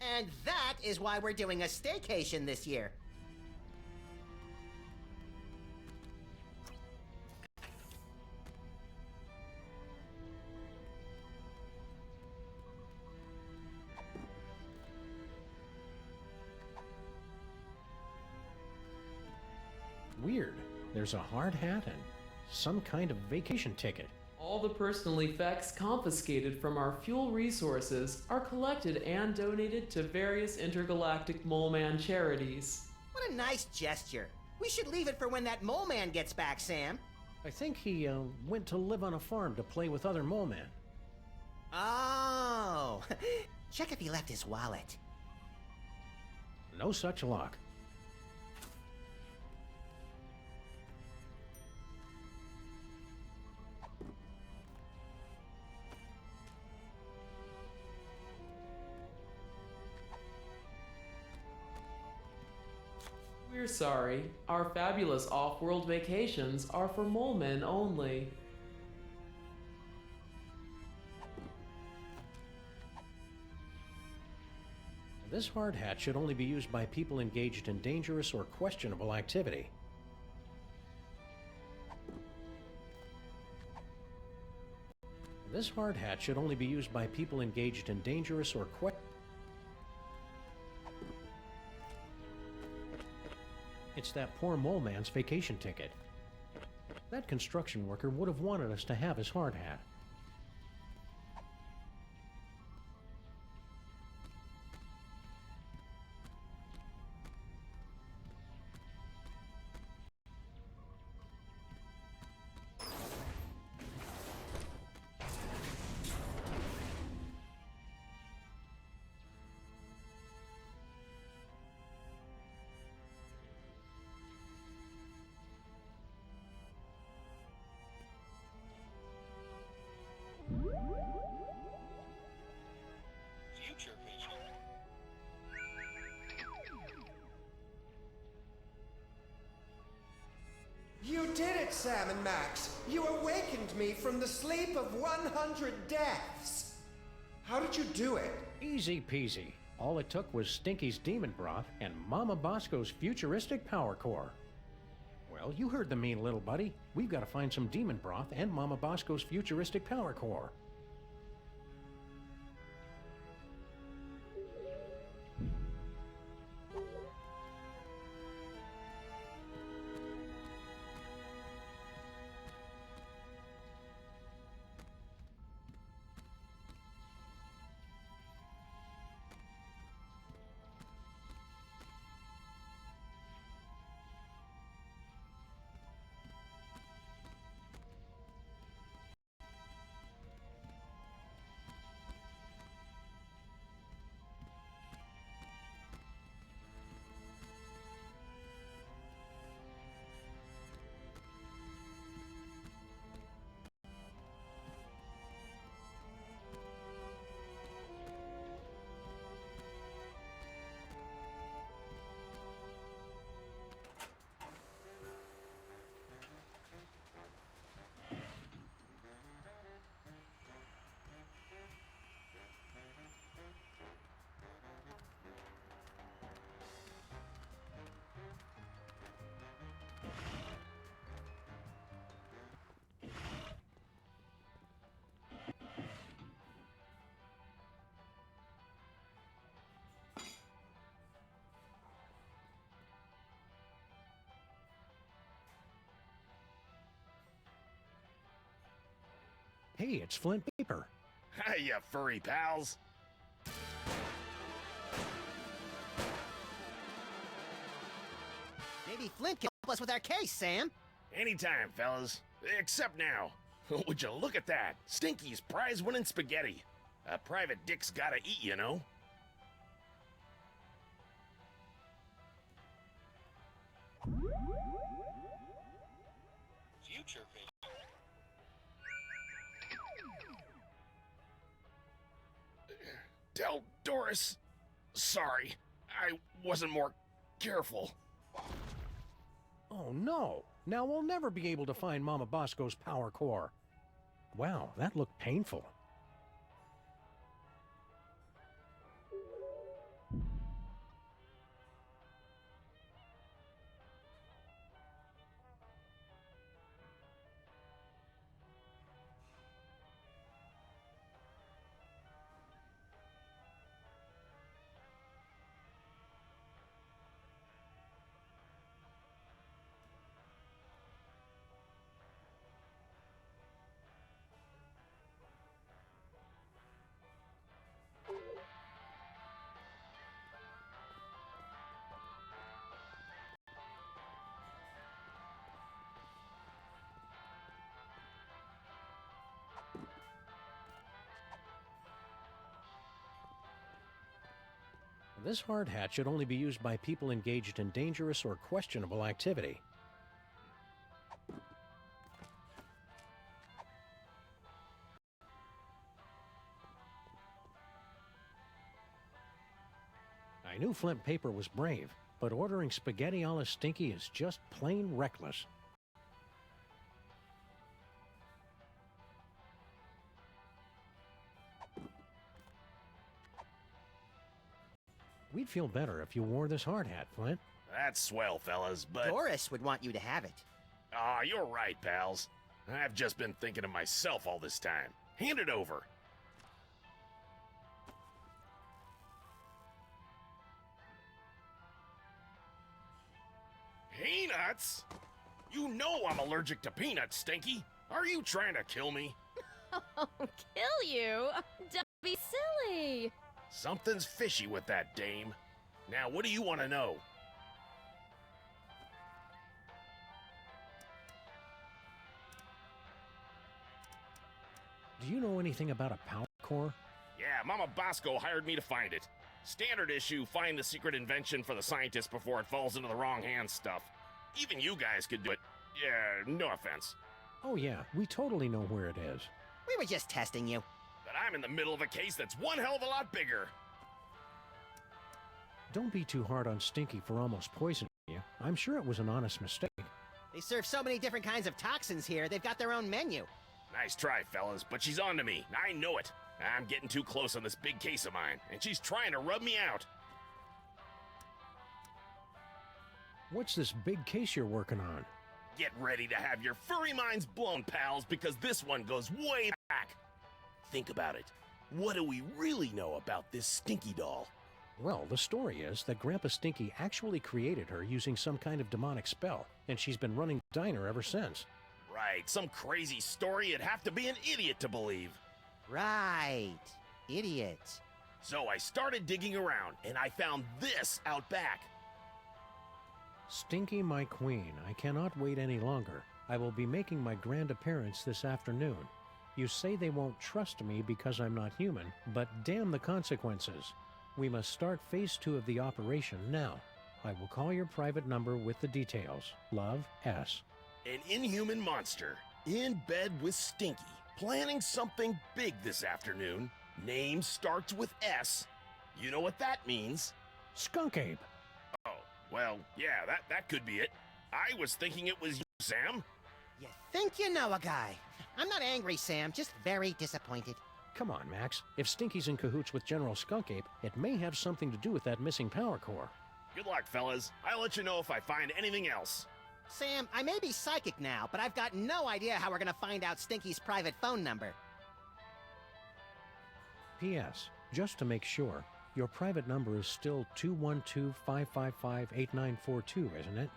And that is why we're doing a staycation this year. Weird. There's a hard hat and some kind of vacation ticket. All the personal effects confiscated from our fuel resources are collected and donated to various intergalactic Mole Man charities. What a nice gesture. We should leave it for when that mole man gets back, Sam. I think he went to live on a farm to play with other mole men. Oh, check if he left his wallet. No such luck. We're sorry. Our fabulous off-world vacations are for mole men only. This hard hat should only be used by people engaged in dangerous or questionable activity. This hard hat should only be used by people engaged in dangerous or It's that poor mole man's vacation ticket. That construction worker would have wanted us to have his hard hat. You did it, Sam and Max! You awakened me from the sleep of 100 deaths! How did you do it? Easy peasy. All it took was Stinky's demon broth and Mama Bosco's futuristic power core. Well, you heard the mean little buddy. We've got to find some demon broth and Mama Bosco's futuristic power core. Hey, it's Flint Paper. Hi, you furry pals. Maybe Flint can help us with our case, Sam. Anytime, fellas. Except now. Would you look at that? Stinky's prize-winning spaghetti. A private dick's gotta eat, you know? Future vision. Tell Doris. Sorry. I wasn't more careful. Oh no! Now we'll never be able to find Mama Bosco's power core. Wow, that looked painful. This hard hat should only be used by people engaged in dangerous or questionable activity. I knew Flint Paper was brave, but ordering spaghetti a la Stinky is just plain reckless. We'd feel better if you wore this hard hat, Flint. That's swell, fellas, but... Doris would want you to have it. Aw, you're right, pals. I've just been thinking of myself all this time. Hand it over. Peanuts? You know I'm allergic to peanuts, Stinky. Are you trying to kill me? Oh, kill you? Don't be silly. Something's fishy with that dame. Now, what do you want to know? Do you know anything about a power core? Yeah, Mama Bosco hired me to find it. Standard issue, find the secret invention for the scientist before it falls into the wrong hands stuff. Even you guys could do it. Yeah, no offense. Oh yeah, we totally know where it is. We were just testing you. But I'm in the middle of a case that's one hell of a lot bigger. Don't be too hard on Stinky for almost poisoning you. I'm sure it was an honest mistake. They serve so many different kinds of toxins here, they've got their own menu. Nice try, fellas, but she's on to me. I know it. I'm getting too close on this big case of mine, and she's trying to rub me out. What's this big case you're working on? Get ready to have your furry minds blown, pals, because this one goes way back. Think about it. What do we really know about this Stinky doll? Well, the story is that Grandpa Stinky actually created her using some kind of demonic spell, and she's been running the diner ever since. Right, some crazy story you'd have to be an idiot to believe. Right. Idiot. So I started digging around, and I found this out back. Stinky, my queen, I cannot wait any longer. I will be making my grand appearance this afternoon. You say they won't trust me because I'm not human, but damn the consequences. We must start phase 2 of the operation now. I will call your private number with the details. Love, S. An inhuman monster, in bed with Stinky, planning something big this afternoon. Name starts with S. You know what that means? Skunk Ape. Oh, well, yeah, that could be it. I was thinking it was you, Sam. You think you know a guy. I'm not angry, Sam, just very disappointed. Come on, Max. If Stinky's in cahoots with General Skunk Ape, it may have something to do with that missing power core. Good luck, fellas. I'll let you know if I find anything else. Sam, I may be psychic now, but I've got no idea how we're gonna find out Stinky's private phone number. P.S. Just to make sure, your private number is still 212-555-8942, isn't it?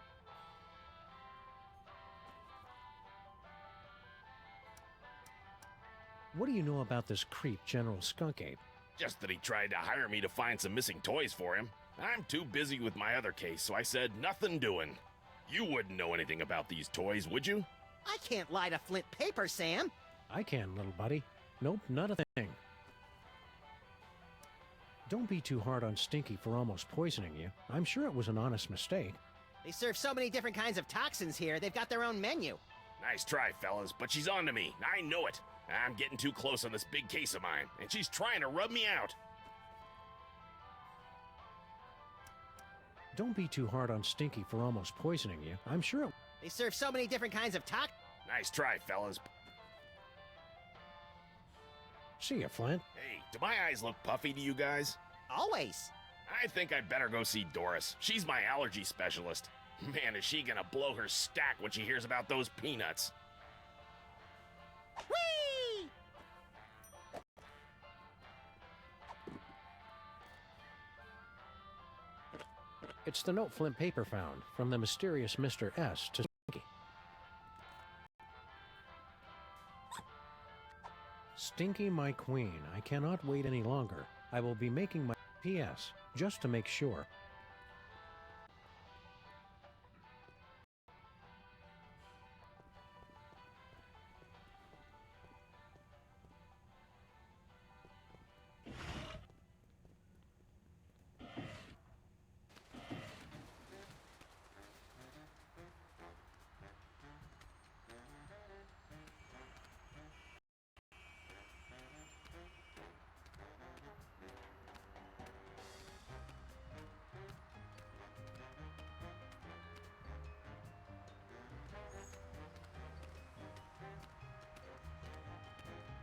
What do you know about this creep, General Skunkape? Just that he tried to hire me to find some missing toys for him. I'm too busy with my other case, so I said nothing doing. You wouldn't know anything about these toys, would you? I can't lie to Flint Paper, Sam. I can, little buddy. Nope, not a thing. Don't be too hard on Stinky for almost poisoning you. I'm sure it was an honest mistake. They serve so many different kinds of toxins here, they've got their own menu. Nice try, fellas, but she's on to me. I know it. I'm getting too close on this big case of mine, and she's trying to rub me out. Don't be too hard on Stinky for almost poisoning you. I'm sure it... They serve so many different kinds of Nice try, fellas. See ya, Flint. Hey, do my eyes look puffy to you guys? Always. I think I'd better go see Doris. She's my allergy specialist. Man, is she gonna blow her stack when she hears about those peanuts. Whee! It's the note Flint Paper found from the mysterious Mr. S to Stinky. Stinky, my queen, I cannot wait any longer. I will be making my P.S. just to make sure.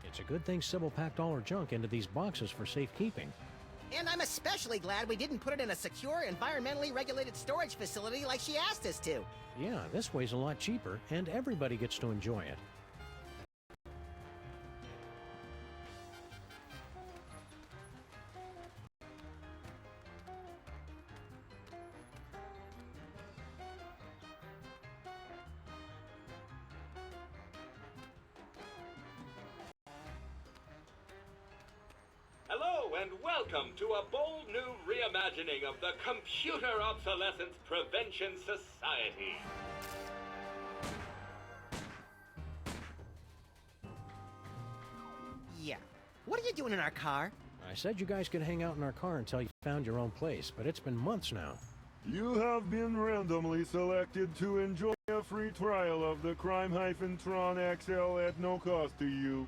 It's a good thing Sybil packed all her junk into these boxes for safekeeping. And I'm especially glad we didn't put it in a secure, environmentally regulated storage facility like she asked us to. Yeah, this way's a lot cheaper, and everybody gets to enjoy it. Hello and welcome to a bold new reimagining of the Computer Obsolescence Prevention Society. Yeah. What are you doing in our car? I said you guys could hang out in our car until you found your own place, but it's been months now. You have been randomly selected to enjoy a free trial of the Crime-Tron XL at no cost to you.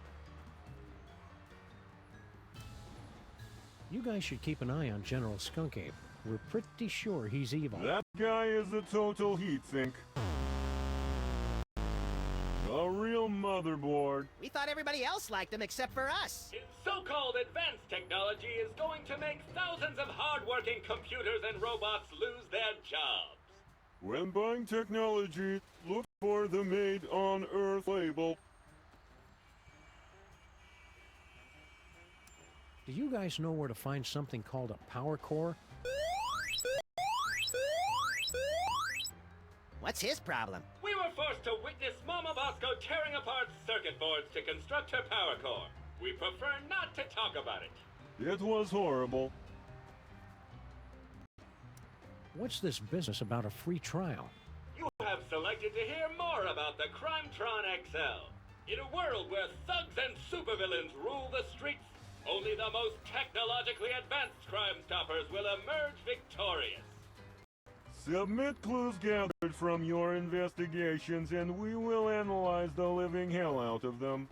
You guys should keep an eye on General Skunkape. We're pretty sure he's evil. That guy is a total heatsink. A real motherboard. We thought everybody else liked him except for us. His so-called advanced technology is going to make thousands of hard-working computers and robots lose their jobs. When buying technology, look for the Made on Earth label. Do you guys know where to find something called a power core? What's his problem? We were forced to witness Mama Bosco tearing apart circuit boards to construct her power core. We prefer not to talk about it. It was horrible. What's this business about a free trial? You have selected to hear more about the Crime-Tron XL. In a world where thugs and supervillains rule the streets, only the most technologically advanced Crime Stoppers will emerge victorious. Submit clues gathered from your investigations and we will analyze the living hell out of them.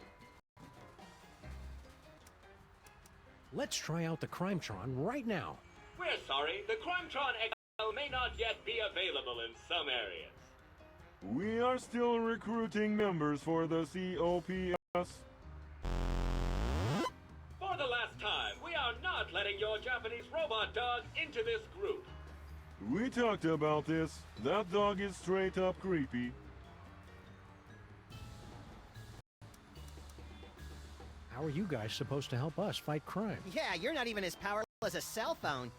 Let's try out the Crime-Tron right now. We're sorry, the Crime-Tron XL may not yet be available in some areas. We are still recruiting members for the COPS. For the last time, we are not letting your Japanese robot dog into this group. We talked about this. That dog is straight up creepy. How are you guys supposed to help us fight crime? Yeah, you're not even as powerful as a cell phone.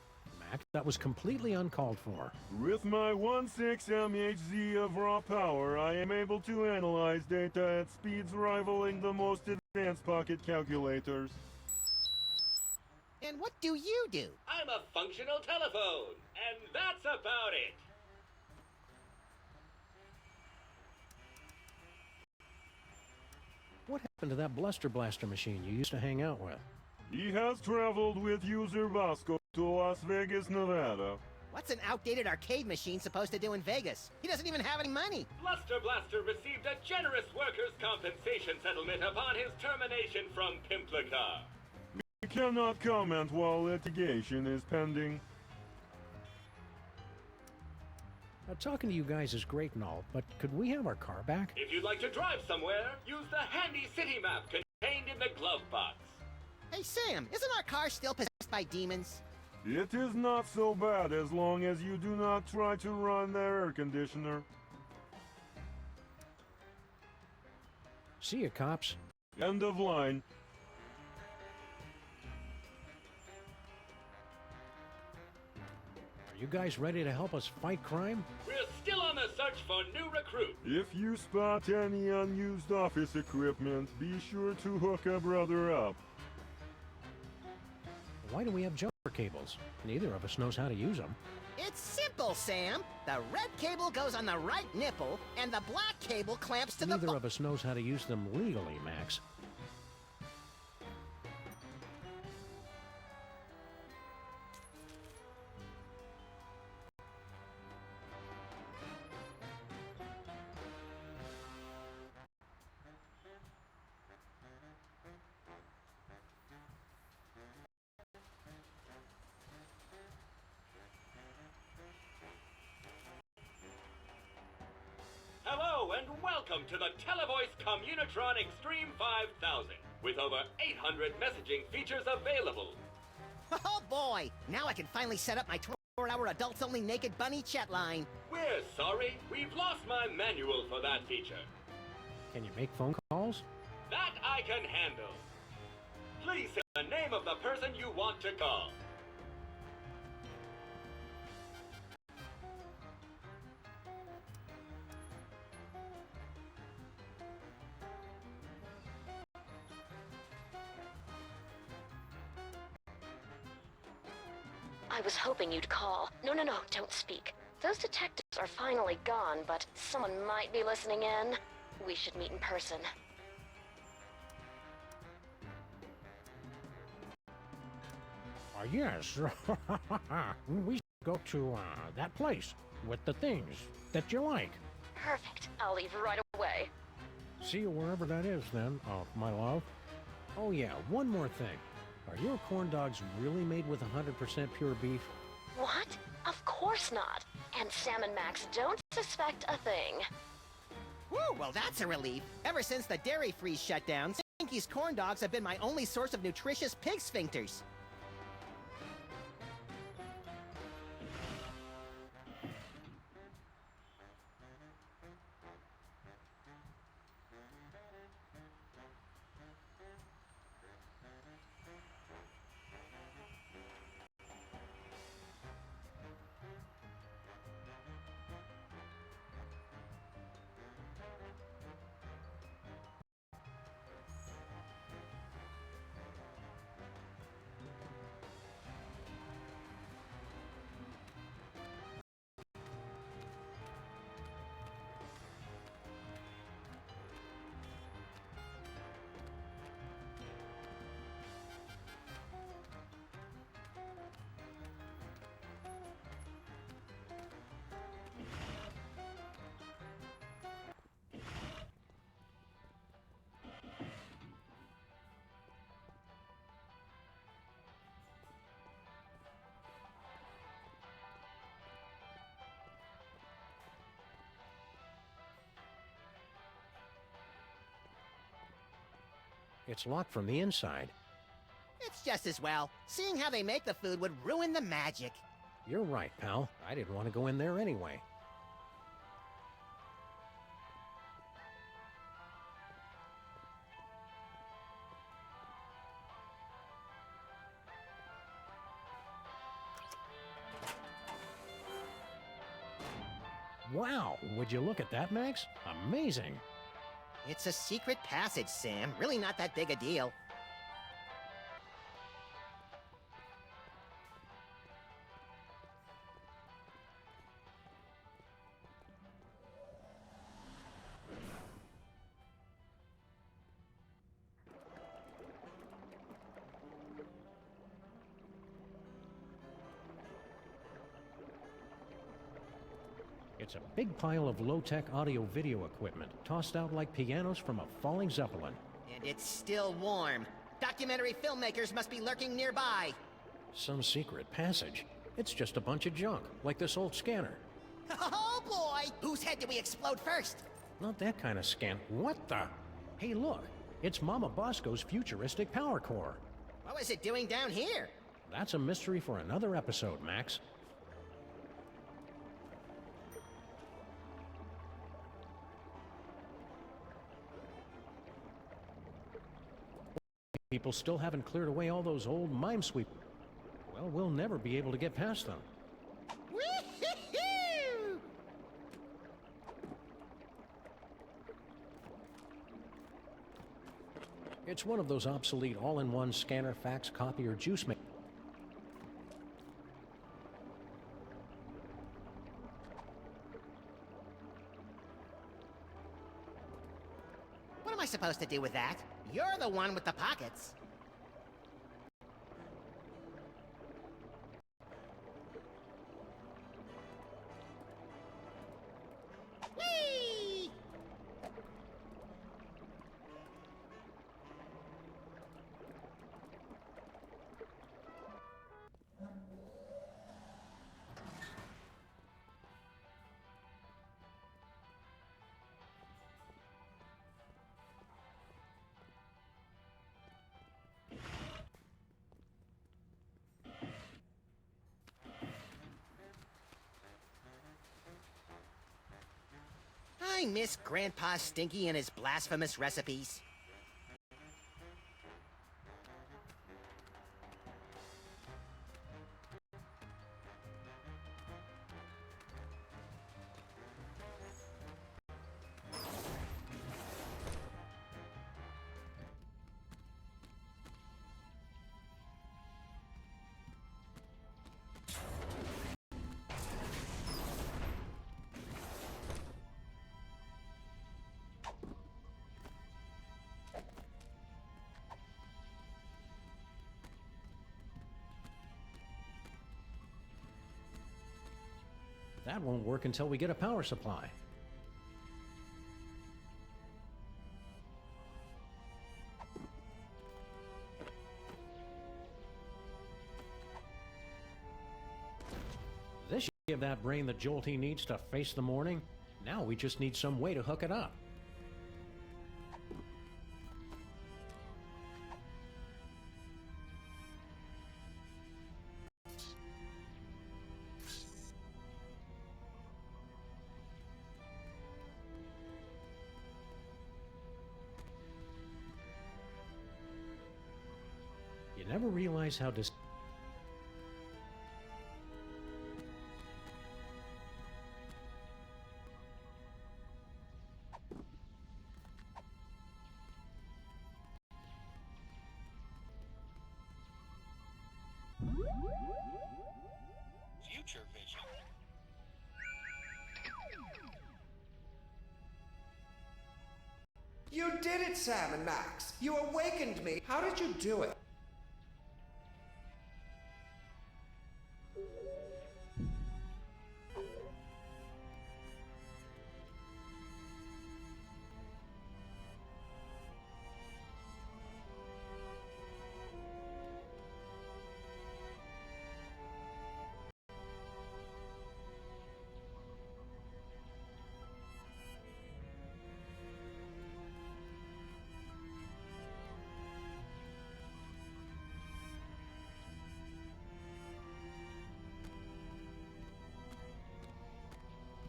Mac, that was completely uncalled for. With my 1.6 MHz of raw power, I am able to analyze data at speeds rivaling the most advanced advanced pocket calculators. And what do you do? I'm a functional telephone, and that's about it. What happened to that Bluster Blaster machine you used to hang out with? He has traveled with user Vasco to Las Vegas, Nevada. What's an outdated arcade machine supposed to do in Vegas? He doesn't even have any money. Bluster Blaster received a generous workers' compensation settlement upon his termination from Pimplica. We cannot comment while litigation is pending. Now, talking to you guys is great and all, but could we have our car back? If you'd like to drive somewhere, use the handy city map contained in the glove box. Hey, Sam, isn't our car still possessed by demons? It is not so bad as long as you do not try to run the air conditioner. See ya, cops. End of line. Are you guys ready to help us fight crime? We're still on the search for new recruits. If you spot any unused office equipment, be sure to hook a brother up. Why do we have jumper cables? Neither of us knows how to use them. It's simple, Sam. The red cable goes on the right nipple, and the black cable clamps to Neither of us knows how to use them legally, Max. Hello and welcome to the Televoice Communitron Extreme 5000, with over 800 messaging features available. Oh boy! Now I can finally set up my 24-hour adults-only naked bunny chat line. We're sorry, we've lost my manual for that feature. Can you make phone calls? That I can handle. Please say the name of the person you want to call. I was hoping you'd call. No, don't speak. Those detectives are finally gone, but someone might be listening in. We should meet in person. Yes. We should go to that place with the things that you like. Perfect. I'll leave right away. See you wherever that is, then, my love. Oh, yeah, one more thing. Are your corn dogs really made with 100% pure beef? What? Of course not. And Sam and Max don't suspect a thing. Woo, well that's a relief. Ever since the dairy freeze shut down, Stinky's corn dogs have been my only source of nutritious pig sphincters. It's locked from the inside. It's just as well. Seeing how they make the food would ruin the magic. You're right, pal. I didn't want to go in there anyway. Wow, would you look at that, Max? Amazing. It's a secret passage, Sam. Really not that big a deal. It's a big pile of low-tech audio-video equipment, tossed out like pianos from a falling Zeppelin. And it's still warm. Documentary filmmakers must be lurking nearby. Some secret passage. It's just a bunch of junk, like this old scanner. Oh boy! Whose head did we explode first? Not that kind of scan. What the? Hey, look. It's Mama Bosco's futuristic power core. What was it doing down here? That's a mystery for another episode, Max. People still haven't cleared away all those old mime sweep. Well, we'll never be able to get past them. Woo-hoo-hoo! It's one of those obsolete all-in-one scanner, fax, copy, or juice maker. What am I supposed to do with that? You're the one with the pockets. Whee! I miss Grandpa Stinky and his blasphemous recipes. That won't work until we get a power supply. This should give that brain the jolt he needs to face the morning. Now we just need some way to hook it up. You never realize how Future vision. You did it, Sam and Max. You awakened me. How did you do it?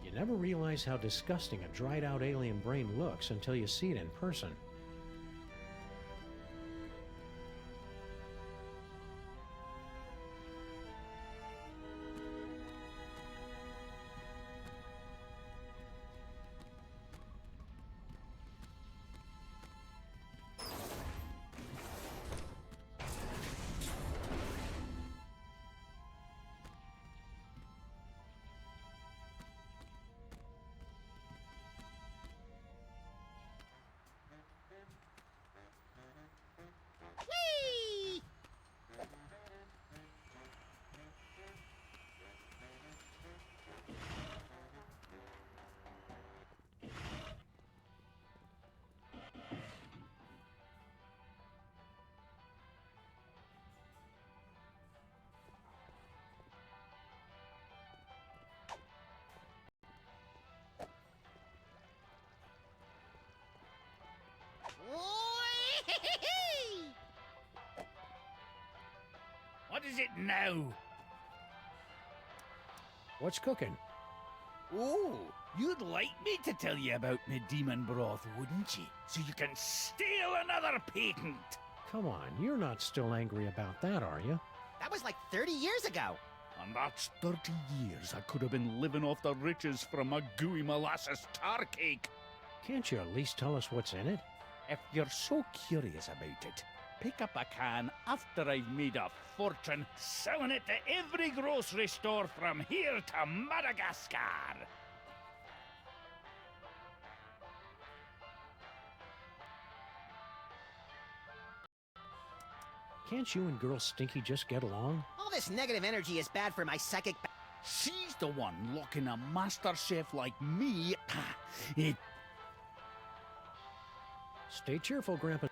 You never realize how disgusting a dried-out alien brain looks until you see it in person. What is it now? What's cooking? Oh, you'd like me to tell you about me demon broth, wouldn't you? So you can steal another patent. Come on, you're not still angry about that, are you? That was like 30 years ago. And that's 30 years I could have been living off the riches from a gooey molasses tar cake. Can't you at least tell us what's in it? If you're so curious about it, pick up a can after I've made a fortune selling it to every grocery store from here to Madagascar. Can't you and Girl Stinky just get along? All this negative energy is bad for my psychic. She's the one locking a master chef like me. It. Stay cheerful, Grandpa.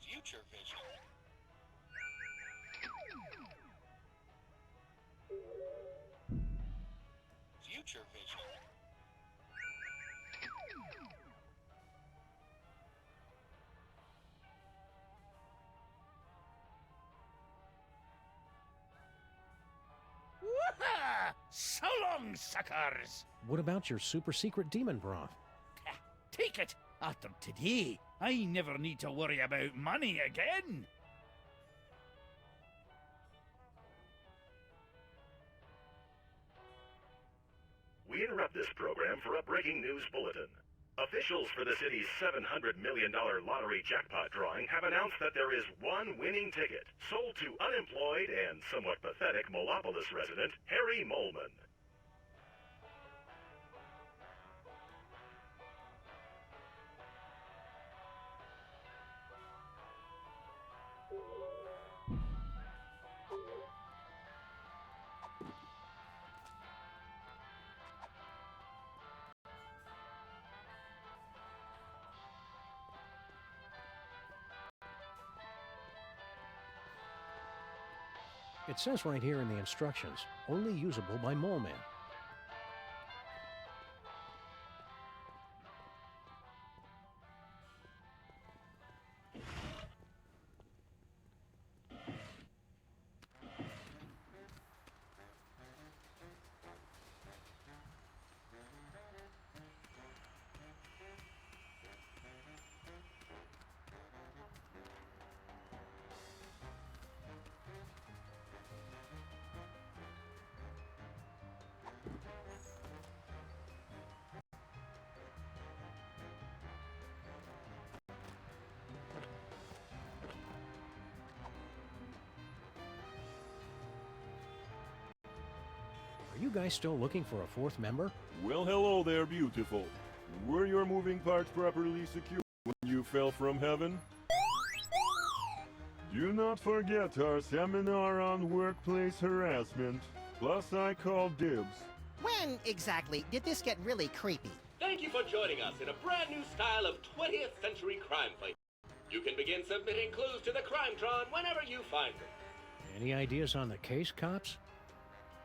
Future vision. Future vision. Woohoo! So long, suckers! What about your super secret demon broth? Take it! After today, I never need to worry about money again! We interrupt this program for a breaking news bulletin. Officials for the city's $700 million lottery jackpot drawing have announced that there is one winning ticket sold to unemployed and somewhat pathetic Molopolis resident Harry Molman. It says right here in the instructions, only usable by Mole Man. Are you guys still looking for a fourth member? Well, hello there, beautiful. Were your moving parts properly secured when you fell from heaven? Do not forget our seminar on workplace harassment. Plus, I called dibs. When exactly did this get really creepy? Thank you for joining us in a brand new style of 20th century crime fighting. You can begin submitting clues to the Crimetron whenever you find them. Any ideas on the case, cops?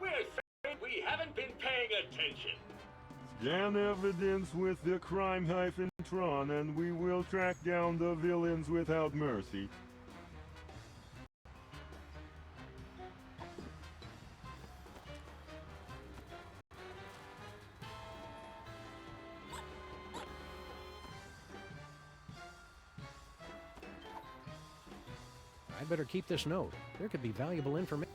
We're sorry we haven't been paying attention. Scan evidence with the crime-tron and we will track down the villains without mercy. I'd better keep this note. There could be valuable information.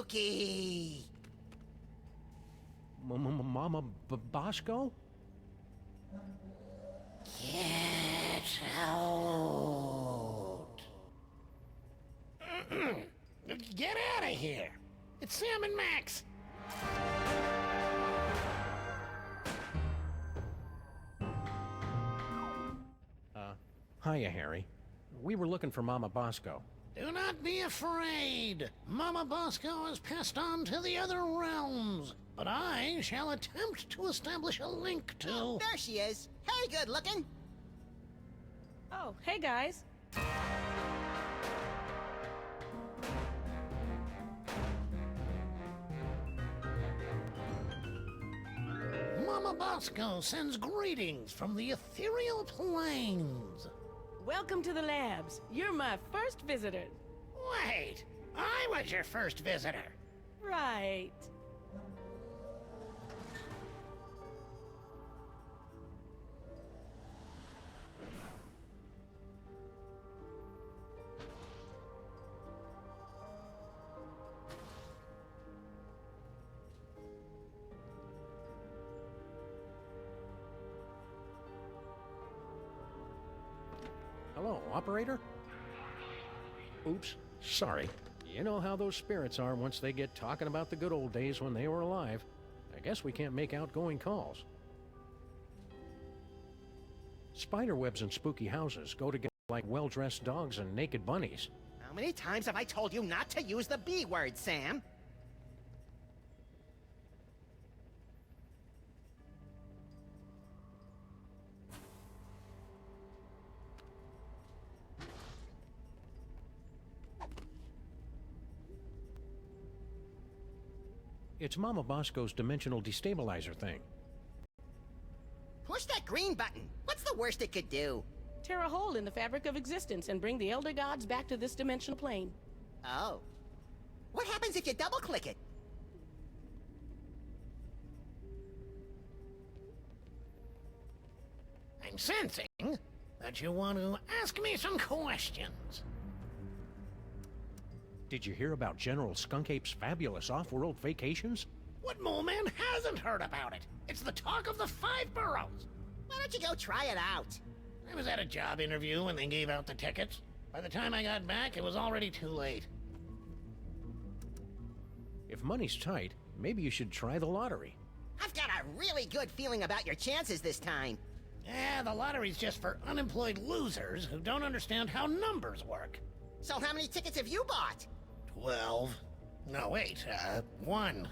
spooky. Mama Bosco? Get out. Get out of here. It's Sam and Max. Hiya, Harry. We were looking for Mama Bosco. Do not be afraid. Mama Bosco has passed on to the other realms. But I shall attempt to establish a link to... Oh, there she is. Hey, good looking. Oh, hey guys. Mama Bosco sends greetings from the ethereal plains. Welcome to the labs. You're my first visitor. Wait, I was your first visitor. Right. Hello, operator? Oops, sorry. You know how those spirits are once they get talking about the good old days when they were alive. I guess we can't make outgoing calls. Spiderwebs and spooky houses go together like well-dressed dogs and naked bunnies. How many times have I told you not to use the B word, Sam? It's Mama Bosco's dimensional destabilizer thing. Push that green button. What's the worst it could do? Tear a hole in the fabric of existence and bring the Elder Gods back to this dimensional plane. Oh. What happens if you double-click it? I'm sensing that you want to ask me some questions. Did you hear about General Skunkape's fabulous off-world vacations? What mole man hasn't heard about it? It's the talk of the 5 boroughs. Why don't you go try it out? I was at a job interview when they gave out the tickets. By the time I got back, it was already too late. If money's tight, maybe you should try the lottery. I've got a really good feeling about your chances this time. Yeah, the lottery's just for unemployed losers who don't understand how numbers work. So how many tickets have you bought? 12. No, wait, 1.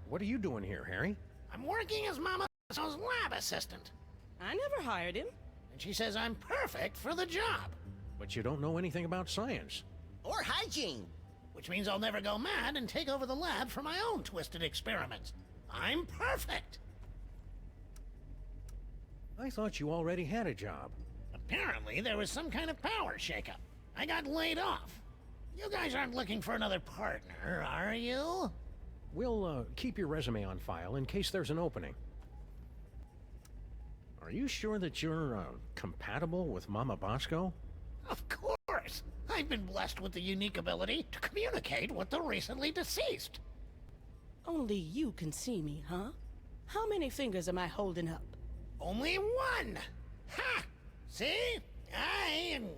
What are you doing here, Harry? I'm working as Mama Bosco's lab assistant. I never hired him. And she says I'm perfect for the job. But you don't know anything about science. Or hygiene. Which means I'll never go mad and take over the lab for my own twisted experiments. I'm perfect. I thought you already had a job. Apparently, there was some kind of power shakeup. I got laid off. You guys aren't looking for another partner, are you? We'll keep your resume on file in case there's an opening. Are you sure that you're compatible with Mama Bosco? Of course. I've been blessed with the unique ability to communicate with the recently deceased. Only you can see me, huh? How many fingers am I holding up? Only 1! Ha! See? I am...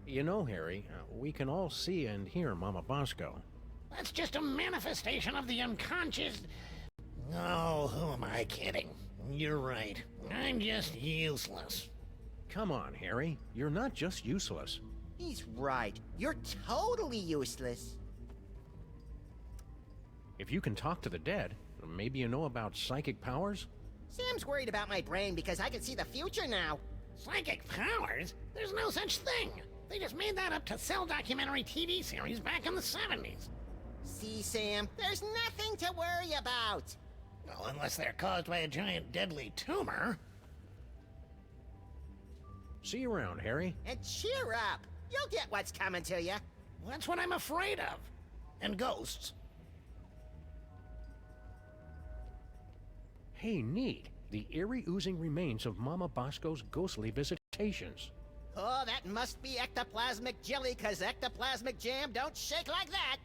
You know, Harry, we can all see and hear Mama Bosco. That's just a manifestation of the unconscious... Oh, who am I kidding? You're right. I'm just useless. Come on, Harry. You're not just useless. He's right. You're totally useless. If you can talk to the dead, maybe you know about psychic powers? Sam's worried about my brain because I can see the future now. Psychic powers? There's no such thing. They just made that up to sell documentary TV series back in the 70s. See, Sam, there's nothing to worry about. Well, unless they're caused by a giant deadly tumor. See you around, Harry. And cheer up. You'll get what's coming to you. That's what I'm afraid of. And ghosts. Hey, neat. The eerie oozing remains of Mama Bosco's ghostly visitation. vacations. Oh, that must be ectoplasmic jelly, 'cause ectoplasmic jam don't shake like that.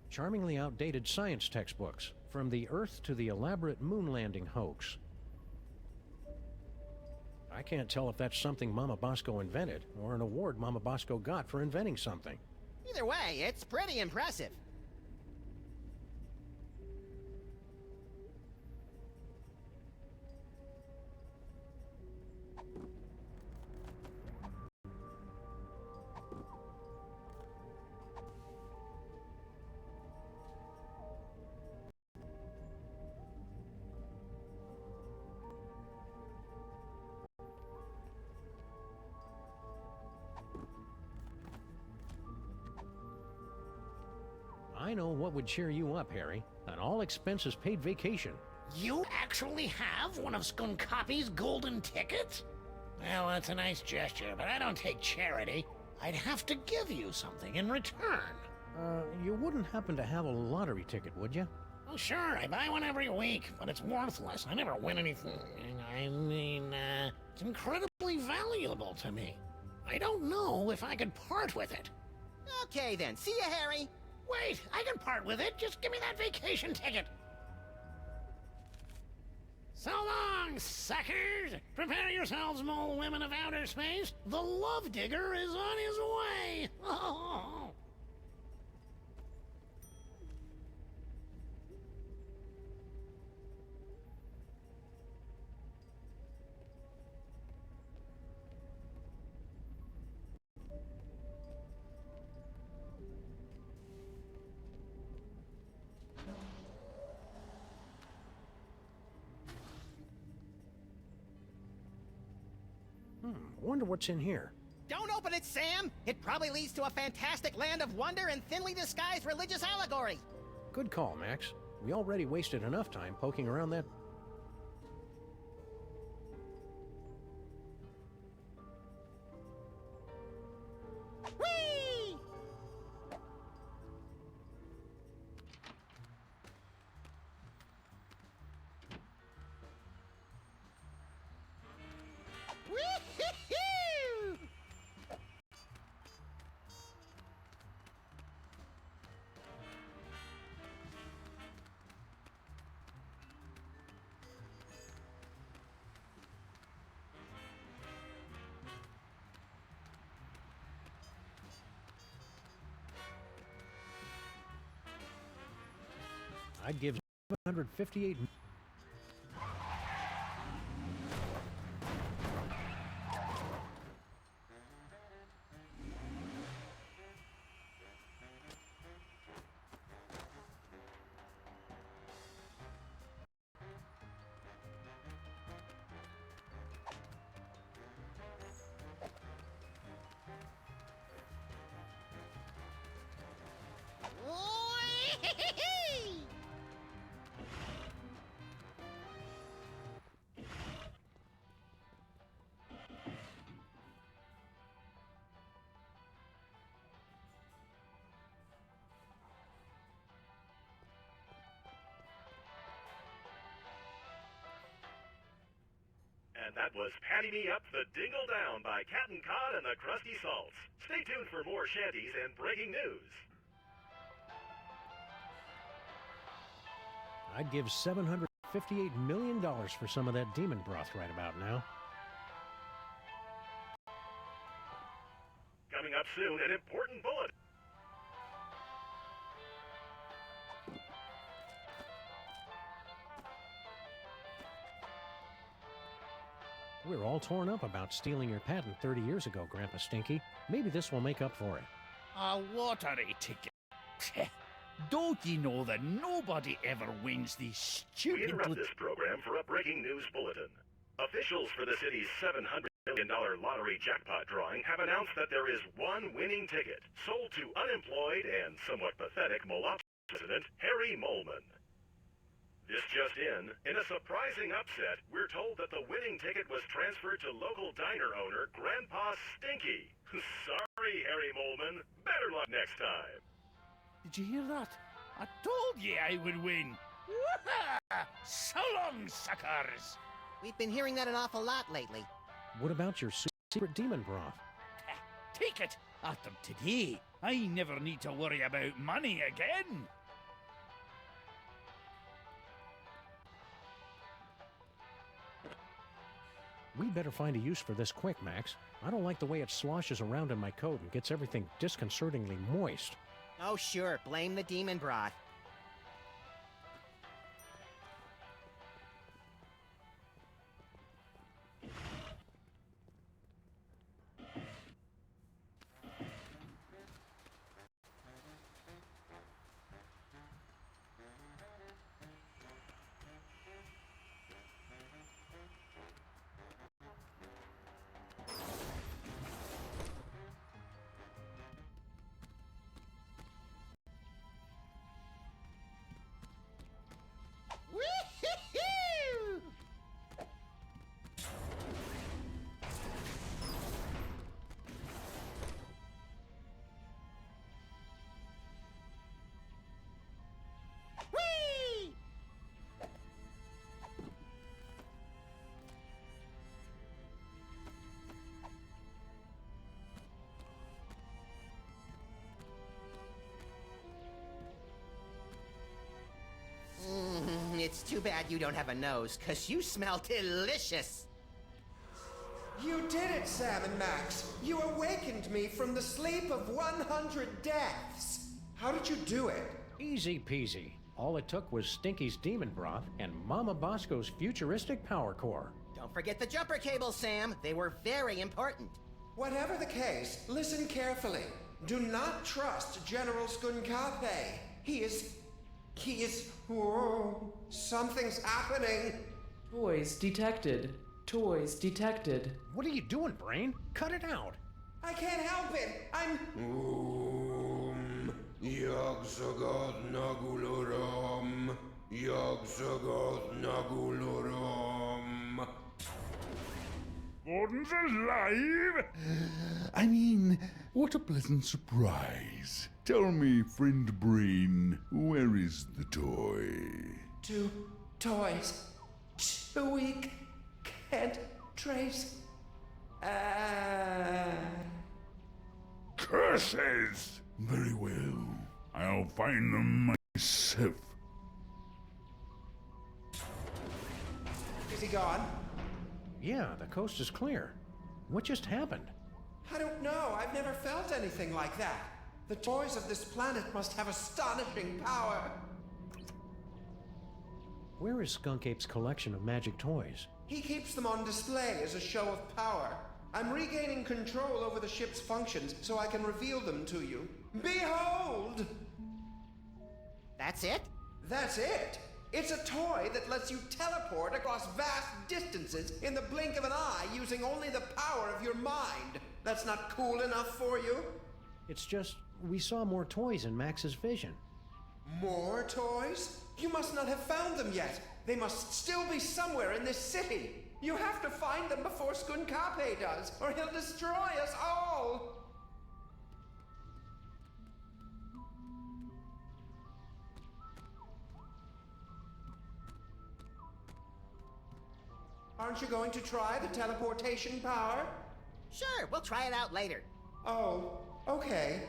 Charmingly outdated science textbooks, from the Earth to the elaborate moon landing hoax. I can't tell if that's something Mama Bosco invented, or an award Mama Bosco got for inventing something. Either way, it's pretty impressive. I know what would cheer you up, Harry. An all-expenses-paid vacation. You actually have one of Skunkopy's golden tickets? Well, that's a nice gesture, but I don't take charity. I'd have to give you something in return. You wouldn't happen to have a lottery ticket, would you? Oh, sure, I buy one every week, but it's worthless. I never win anything. I mean, it's incredibly valuable to me. I don't know if I could part with it. Okay then, see ya, Harry. Wait, I can part with it. Just give me that vacation ticket. So long, suckers! Prepare yourselves, mole women of outer space. The Love Digger is on his way. Wonder what's in here. Don't open it, Sam! It probably leads to a fantastic land of wonder and thinly disguised religious allegory. Good call, Max. We already wasted enough time poking around that... Whee! Whee-hee-hoo! I'd give 758... Whee-hee-hee! And that was Patty Me Up the Dingle Down by Captain Cod and the Krusty Salts. Stay tuned for more shanties and breaking news. I'd give $758 million for some of that demon broth right about now. Coming up soon, an important bullet. We're all torn up about stealing your patent 30 years ago, Grandpa Stinky. Maybe this will make up for it. A lottery ticket. Don't you know that nobody ever wins these We stupid... interrupt this program for a breaking news bulletin. Officials for the city's $700 million lottery jackpot drawing have announced that there is one winning ticket sold to unemployed and somewhat pathetic Molops president Harry Molman. This just in a surprising upset, we're told that the winning ticket was transferred to local diner owner Grandpa Stinky. Sorry, Harry Molman. Better luck next time. Did you hear that? I told you I would win. Woohoo! So long, suckers! We've been hearing that an awful lot lately. What about your secret demon broth? Take it! After today, I never need to worry about money again! We'd better find a use for this quick, Max. I don't like the way it sloshes around in my coat and gets everything disconcertingly moist. Oh, sure. Blame the demon broth. Wee-hee-hoo! Whee! It's too bad you don't have a nose, 'cause you smell delicious. You did it, Sam and Max. You awakened me from the sleep of 100 deaths. How did you do it? Easy peasy. All it took was Stinky's demon broth and Mama Bosco's futuristic power core. Don't forget the jumper cables, Sam. They were very important. Whatever the case, listen carefully. Do not trust General Skunkape. He is... Whoa, something's happening. Toys detected. Toys detected. What are you doing, Brain? Cut it out. I can't help it. I'm... Yogsagot Nagulorum. Yogsagot Nagulorum. Gordon's alive? I mean, what a pleasant surprise. Tell me, friend Brain, where is the toy? 2 toys. 2 week. Can't trace. Curses! Very well. I'll find them myself. Is he gone? Yeah, the coast is clear. What just happened? I don't know. I've never felt anything like that. The toys of this planet must have astonishing power. Where is Skunk Ape's collection of magic toys? He keeps them on display as a show of power. I'm regaining control over the ship's functions so I can reveal them to you. Behold! That's it? That's it! It's a toy that lets you teleport across vast distances in the blink of an eye using only the power of your mind. That's not cool enough for you? It's just, we saw more toys in Max's vision. More toys? You must not have found them yet. They must still be somewhere in this city. You have to find them before Skunkape does, or he'll destroy us all! Aren't you going to try the teleportation power? Sure, we'll try it out later. Oh, okay.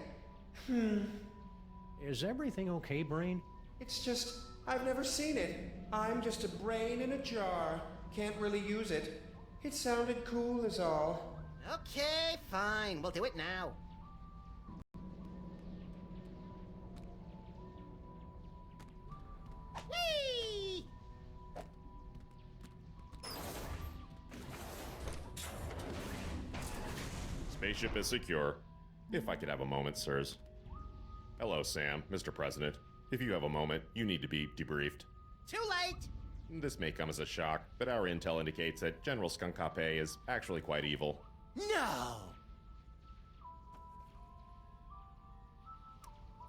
Is everything okay, Brain? It's just, I've never seen it. I'm just a brain in a jar. Can't really use it. It sounded cool is all. Okay, fine. We'll do it now. Whee! Spaceship is secure. If I could have a moment, sirs. Hello, Sam, Mr. President. If you have a moment, you need to be debriefed. Too late! This may come as a shock, but our intel indicates that General Skunkape is actually quite evil. No!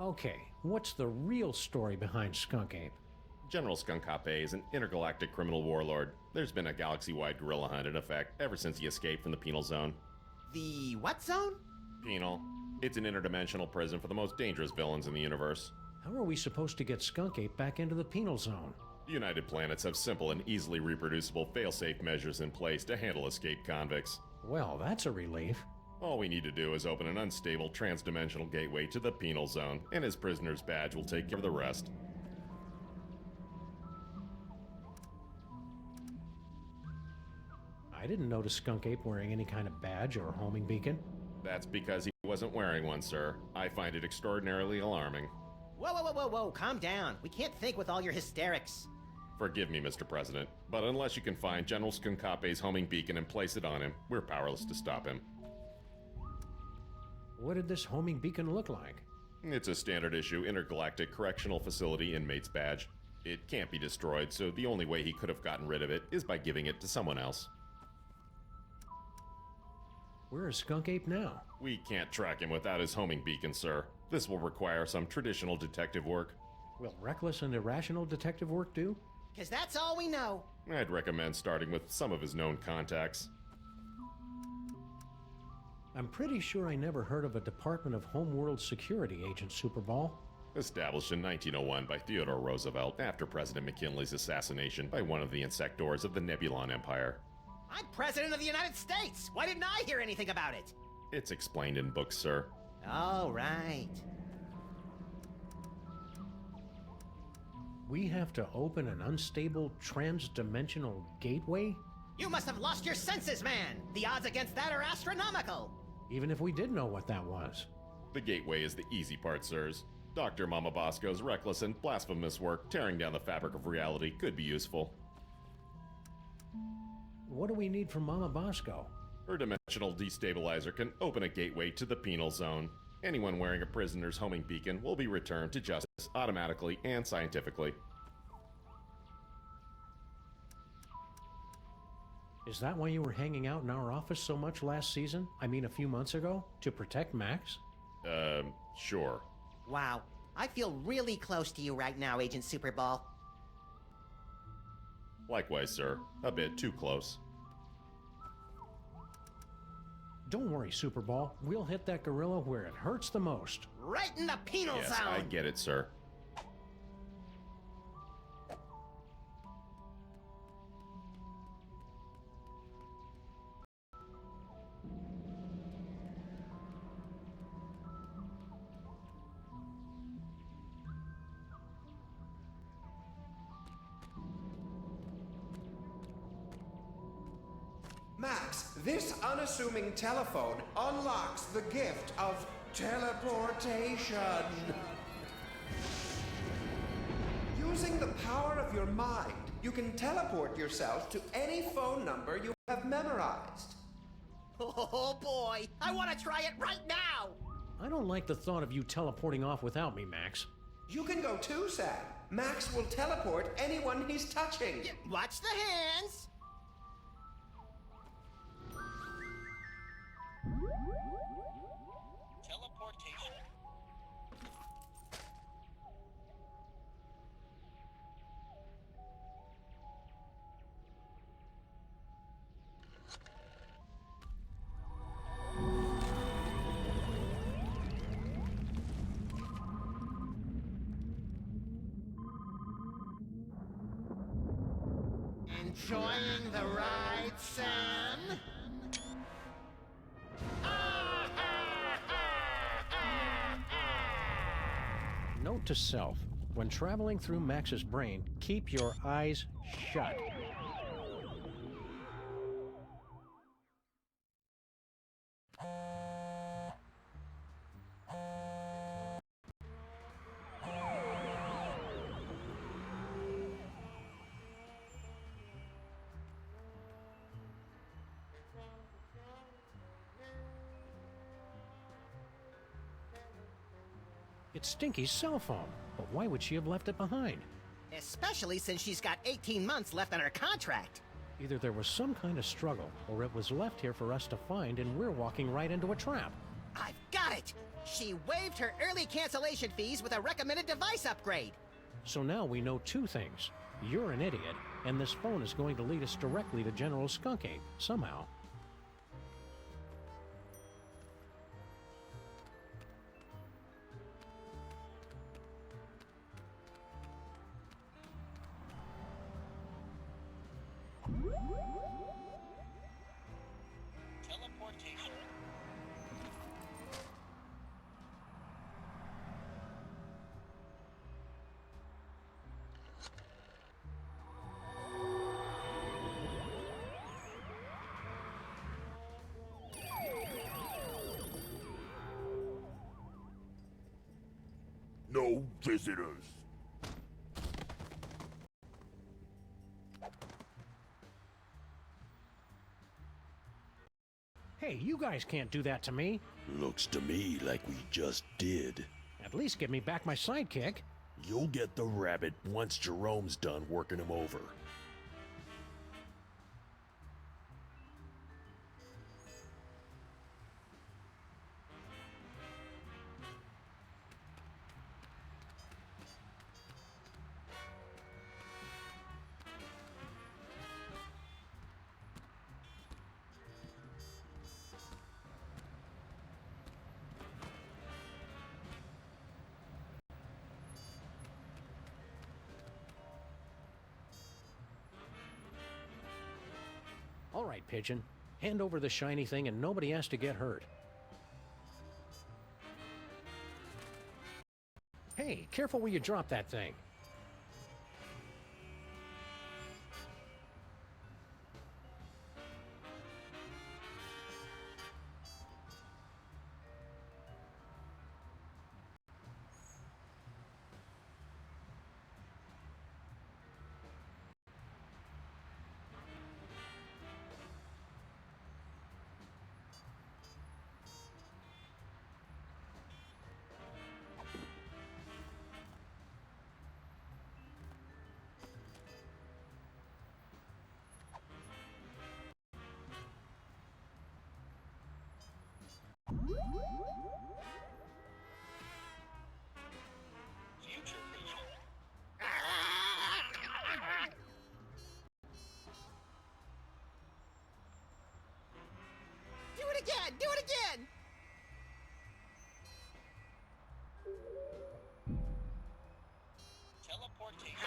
Okay, what's the real story behind Skunk Ape? General Skunkape is an intergalactic criminal warlord. There's been a galaxy-wide gorilla hunt in effect ever since he escaped from the Penal Zone. The what zone? Penal. It's an interdimensional prison for the most dangerous villains in the universe. How are we supposed to get Skunk Ape back into the penal zone? United Planets have simple and easily reproducible fail-safe measures in place to handle escaped convicts. Well, that's a relief. All we need to do is open an unstable trans-dimensional gateway to the penal zone, and his prisoner's badge will take care of the rest. I didn't notice Skunk Ape wearing any kind of badge or homing beacon. That's because he wasn't wearing one, sir. I find it extraordinarily alarming. Whoa, calm down. We can't think with all your hysterics. Forgive me, Mr. President, but unless you can find General Skunkape's homing beacon and place it on him, we're powerless to stop him. What did this homing beacon look like? It's a standard issue intergalactic correctional facility inmate's badge. It can't be destroyed, so the only way he could have gotten rid of it is by giving it to someone else. Where is Skunk Ape now? We can't track him without his homing beacon, sir. This will require some traditional detective work. Will reckless and irrational detective work do? 'Cause that's all we know. I'd recommend starting with some of his known contacts. I'm pretty sure I never heard of a Department of Homeworld Security agent, Superball. Established in 1901 by Theodore Roosevelt after President McKinley's assassination by one of the insectors of the Nebulon Empire. I'm President of the United States! Why didn't I hear anything about it? It's explained in books, sir. Oh, right. We have to open an unstable trans-dimensional gateway? You must have lost your senses, man! The odds against that are astronomical! Even if we did know what that was. The gateway is the easy part, sirs. Dr. Mama Bosco's reckless and blasphemous work tearing down the fabric of reality could be useful. What do we need from Mama Bosco? Her dimensional destabilizer can open a gateway to the penal zone. Anyone wearing a prisoner's homing beacon will be returned to justice automatically and scientifically. Is that why you were hanging out in our office so much last season? I mean, a few months ago? To protect Max? Sure. Wow. I feel really close to you right now, Agent Superball. Likewise, sir. A bit too close. Don't worry, Superball. We'll hit that gorilla where it hurts the most. Right in the penal Yes, zone! I get it, sir. Max, this unassuming telephone unlocks the gift of teleportation. Using the power of your mind, you can teleport yourself to any phone number you have memorized. Oh boy, I want to try it right now! I don't like the thought of you teleporting off without me, Max. You can go too, Sam. Max will teleport anyone he's touching. Watch the hands! Teleportation. Enjoying the ride, Sam? Note to self, when traveling through Max's brain, keep your eyes shut. It's Stinky's cell phone, but why would she have left it behind? Especially since she's got 18 months left on her contract. Either there was some kind of struggle, or it was left here for us to find and we're walking right into a trap. I've got it! She waived her early cancellation fees with a recommended device upgrade. So now we know two things. You're an idiot, and this phone is going to lead us directly to General Skunk Ape, somehow. No visitors. Hey, you guys can't do that to me. Looks to me like we just did. At least give me back my sidekick. You'll get the rabbit once Jerome's done working him over. All right, Pigeon. Hand over the shiny thing and nobody has to get hurt. Hey, careful where you drop that thing. Future vision. Do it again! Do it again! Teleportation.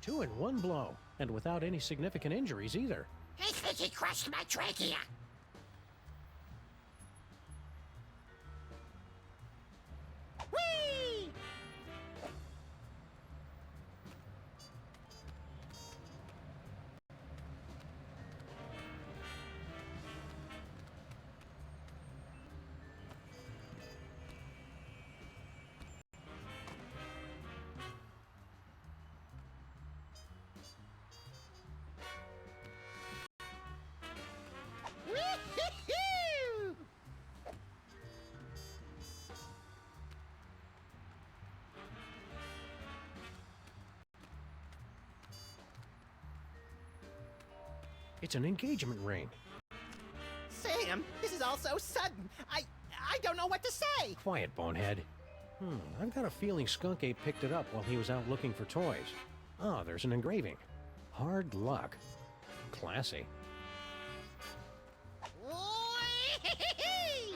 Two in one blow, and without any significant injuries either. I think he crushed my trachea. Whee! Wee-hee-hoo! It's an engagement ring. Sam, this is all so sudden. I don't know what to say. Quiet, bonehead. I've got a feeling Skunk Ape picked it up while he was out looking for toys. Oh, there's an engraving. Hard luck. Classy. Whee-hee-hee!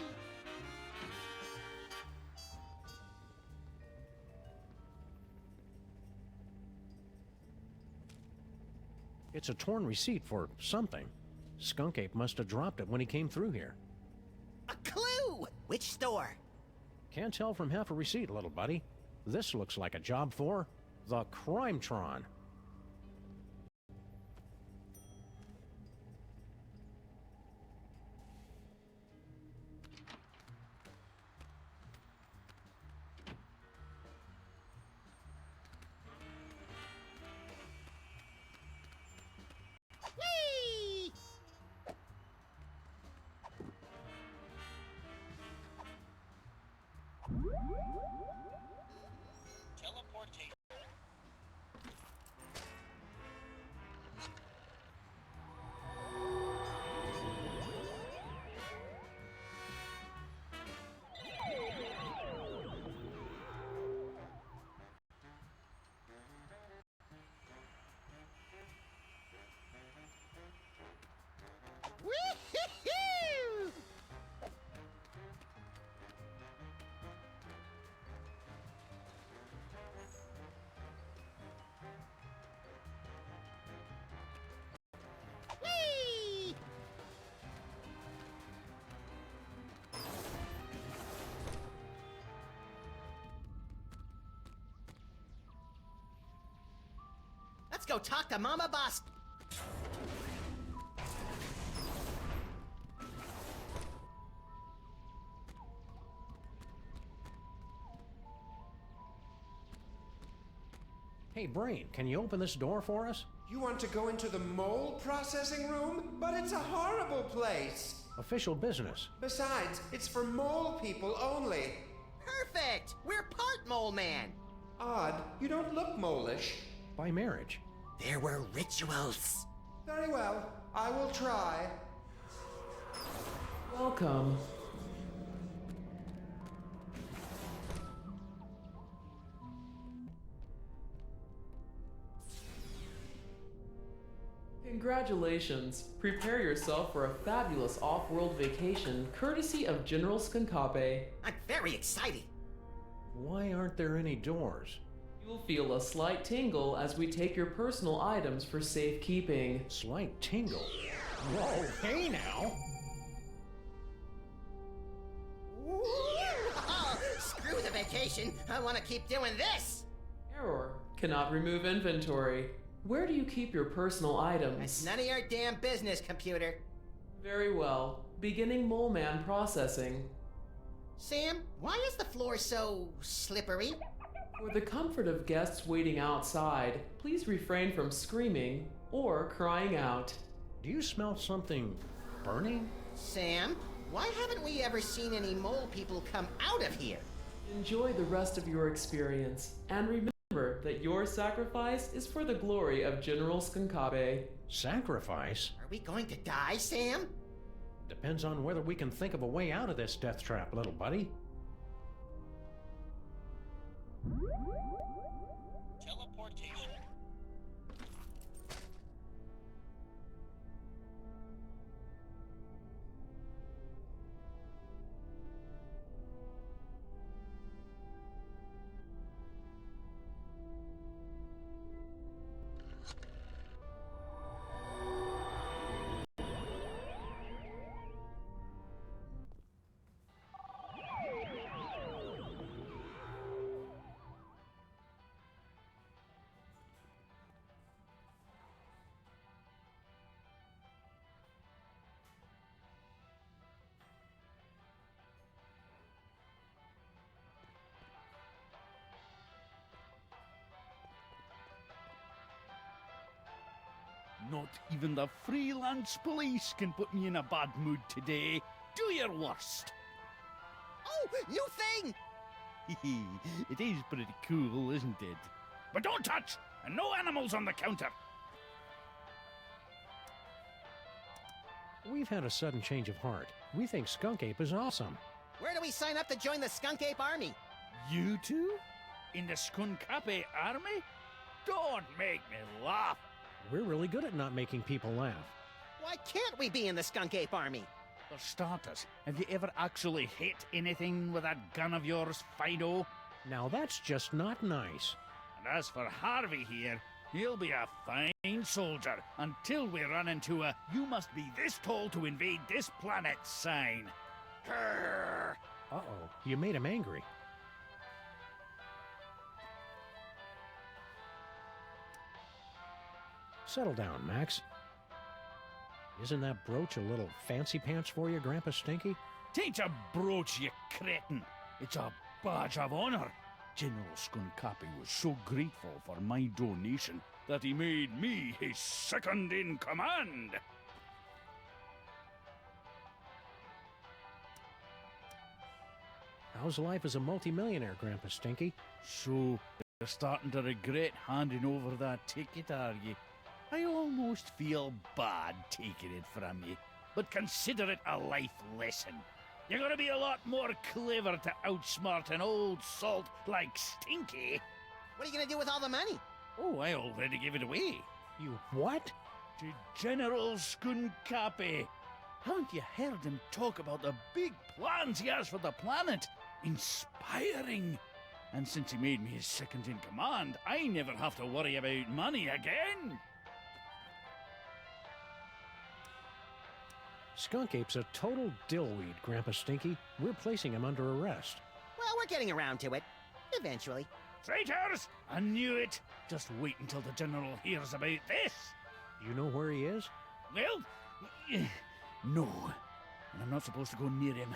It's a torn receipt for something. Skunk Ape must have dropped it when he came through here. A clue! Which store? Can't tell from half a receipt, little buddy. This looks like a job for the Crimetron. Whee! Teleportation. Wee-hee-hoo! Whee! go talk to Mama Boss. Hey, Brain, can you open this door for us? You want to go into the mole processing room? But it's a horrible place. Official business. Besides, it's for mole people only. Perfect! We're part mole man. Odd, you don't look mole-ish. By marriage. There were rituals. Very well, I will try. Welcome. Congratulations! Prepare yourself for a fabulous off-world vacation courtesy of General Skunkape. I'm very excited. Why aren't there any doors? You'll feel a slight tingle as we take your personal items for safekeeping. Slight tingle? Whoa, hey now! Screw the vacation. I want to keep doing this. Error. Cannot remove inventory. Where do you keep your personal items? It's none of your damn business, computer. Very well. Beginning Mole Man processing. Sam, why is the floor so slippery? For the comfort of guests waiting outside, please refrain from screaming or crying out. Do you smell something burning? Sam, why haven't we ever seen any mole people come out of here? Enjoy the rest of your experience, and remember that your sacrifice is for the glory of General Skunkape. Sacrifice? Are we going to die, Sam? Depends on whether we can think of a way out of this death trap, little buddy. Teleportation. Not even the freelance police can put me in a bad mood today. Do your worst. Oh, new thing! It is pretty cool, isn't it? But don't touch! And no animals on the counter! We've had a sudden change of heart. We think Skunk Ape is awesome. Where do we sign up to join the Skunk Ape Army? You two? In the Skunkape army? Don't make me laugh! We're really good at not making people laugh. Why can't we be in the Skunk Ape Army? For starters, have you ever actually hit anything with that gun of yours, Fido? Now that's just not nice. And as for Harvey here, he'll be a fine soldier until we run into a "you must be this tall to invade this planet" sign. Grrr. Uh-oh, you made him angry. Settle down, Max. Isn't that brooch a little fancy pants for you, Grandpa Stinky? Tain't a brooch, you cretin. It's a badge of honor. General Skunkape was so grateful for my donation that he made me his second in command. How's life as a multimillionaire, Grandpa Stinky? So, you're starting to regret handing over that ticket, are you? I almost feel bad taking it from you, but consider it a life lesson. You gotta be a lot more clever to outsmart an old salt like Stinky. What are you gonna do with all the money? Oh, I already gave it away. You what? To General Skunkape. Haven't you heard him talk about the big plans he has for the planet? Inspiring. And since he made me his second in command, I never have to worry about money again. Skunk Ape's a total dillweed, Grandpa Stinky. We're placing him under arrest. Well, we're getting around to it. Eventually. Traitors! I knew it! Just wait until the General hears about this. You know where he is? Well, no. And I'm not supposed to go near him.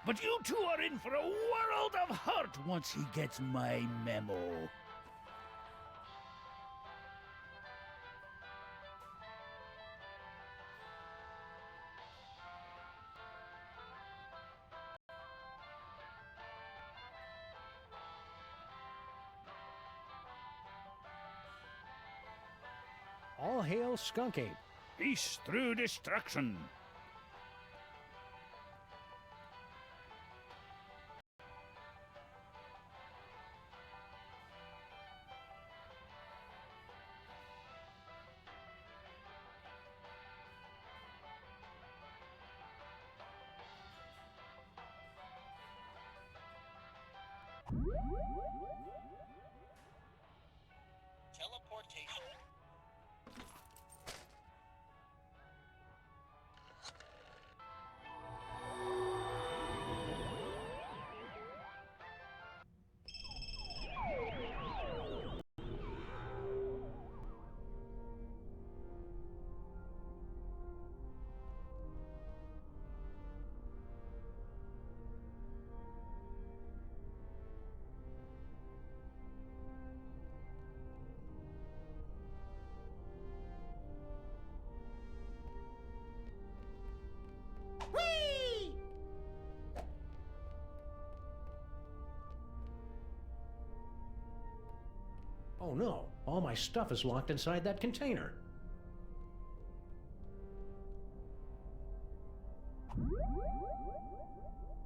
But you two are in for a world of hurt once he gets my memo. All hail Skunk Ape. Peace through destruction. Teleportation. Whee! Oh no, all my stuff is locked inside that container.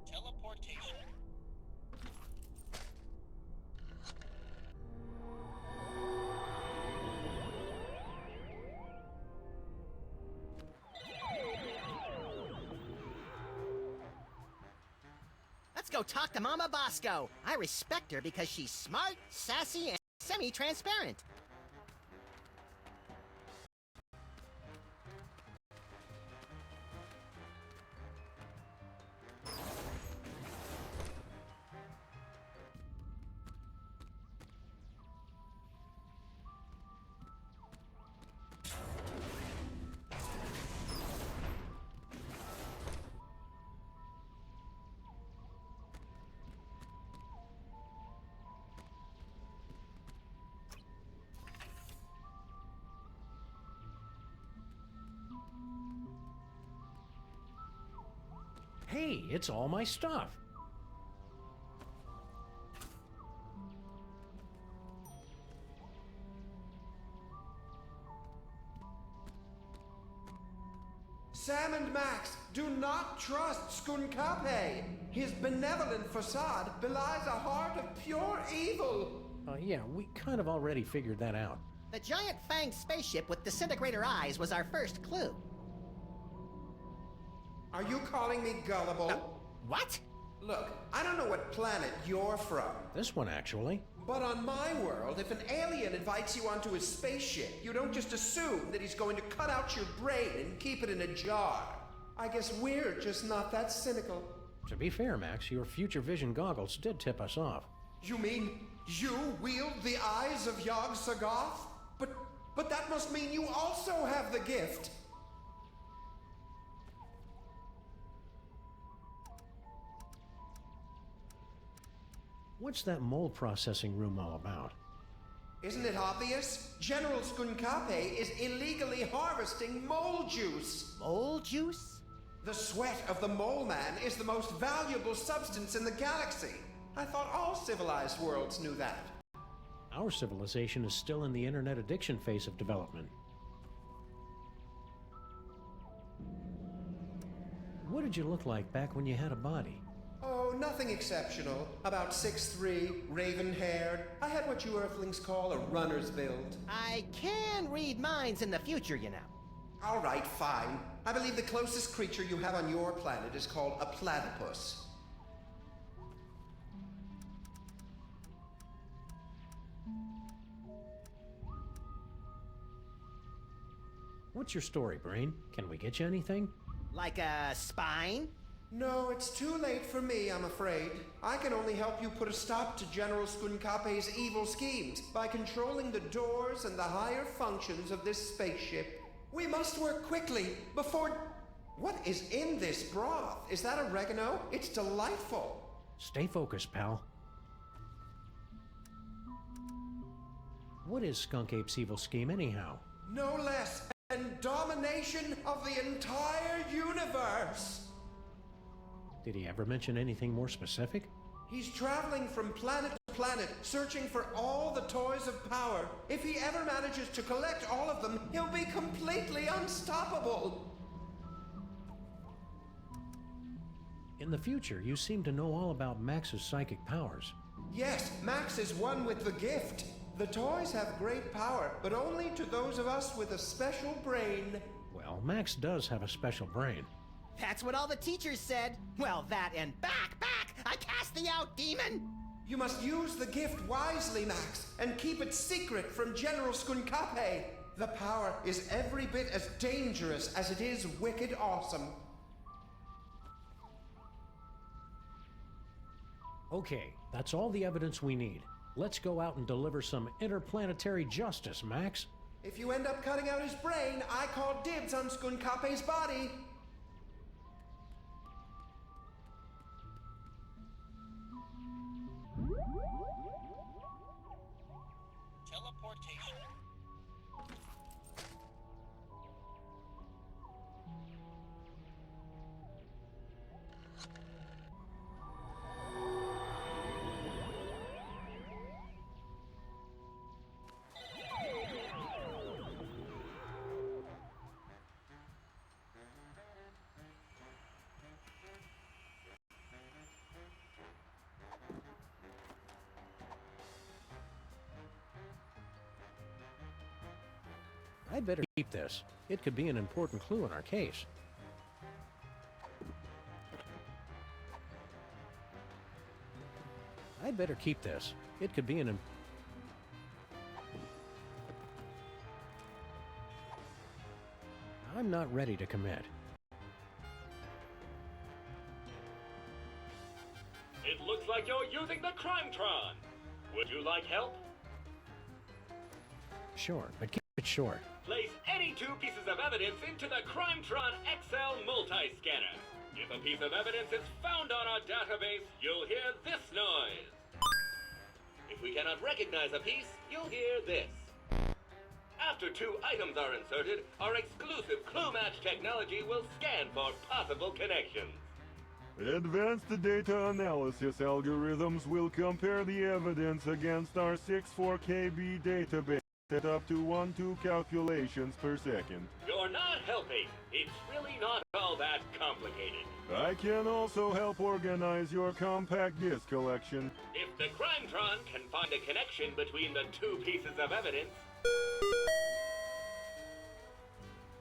Teleportation. Let's go talk to Mama Bosco. I respect her because she's smart, sassy, and semi-transparent. Hey, it's all my stuff. Sam and Max, do not trust Skunkape. His benevolent facade belies a heart of pure evil. Yeah, we kind of already figured that out. The giant fanged spaceship with disintegrator eyes was our first clue. Are you calling me gullible? What? Look, I don't know what planet you're from. This one, actually. But on my world, if an alien invites you onto his spaceship, you don't just assume that he's going to cut out your brain and keep it in a jar. I guess we're just not that cynical. To be fair, Max, your future vision goggles did tip us off. You mean you wield the eyes of Yog-Sothoth? But that must mean you also have the gift. What's that mold processing room all about? Isn't it obvious? General Skunkape is illegally harvesting mole juice. Mole juice? The sweat of the mole man is the most valuable substance in the galaxy. I thought all civilized worlds knew that. Our civilization is still in the internet addiction phase of development. What did you look like back when you had a body? Oh, nothing exceptional. About 6'3", raven-haired. I had what you Earthlings call a runner's build. I can read minds in the future, you know. All right, fine. I believe the closest creature you have on your planet is called a platypus. What's your story, Brain? Can we get you anything? Like a spine? No, it's too late for me, I'm afraid. I can only help you put a stop to General Skunkape's evil schemes by controlling the doors and the higher functions of this spaceship. We must work quickly before... What is in this broth? Is that oregano? It's delightful. Stay focused, pal. What is Skunk Ape's evil scheme, anyhow? No less than domination of the entire universe. Did he ever mention anything more specific? He's traveling from planet to planet, searching for all the toys of power. If he ever manages to collect all of them, he'll be completely unstoppable. In the future, you seem to know all about Max's psychic powers. Yes, Max is one with the gift. The toys have great power, but only to those of us with a special brain. Well, Max does have a special brain. That's what all the teachers said. Well, that and back! I cast thee out, demon! You must use the gift wisely, Max, and keep it secret from General Skunkape. The power is every bit as dangerous as it is wicked awesome. Okay, that's all the evidence we need. Let's go out and deliver some interplanetary justice, Max. If you end up cutting out his brain, I call dibs on Skunkape's body. Teleportation. I'd better keep this. It could be an important clue in our case. I'd better keep this. It could be an... I'm not ready to commit. It looks like you're using the Crimetron. Would you like help? Sure, but keep it short. Place any two pieces of evidence into the Crimetron XL multi-scanner. If a piece of evidence is found on our database, you'll hear this noise. If we cannot recognize a piece, you'll hear this. After two items are inserted, our exclusive clue match technology will scan for possible connections. Advanced data analysis algorithms will compare the evidence against our 64KB database at up to 1-2 calculations per second. You're not helping. It's really not all that complicated. I can also help organize your compact disc collection. If the Crimetron can find a connection between the two pieces of evidence,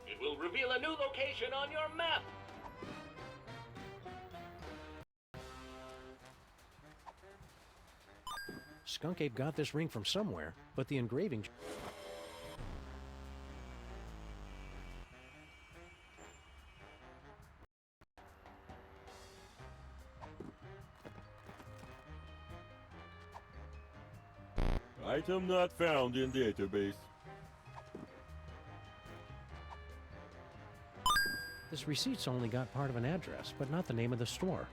it will reveal a new location on your map. Skunk Ape got this ring from somewhere, but the engraving... Item not found in database. This receipt's only got part of an address, but not the name of the store.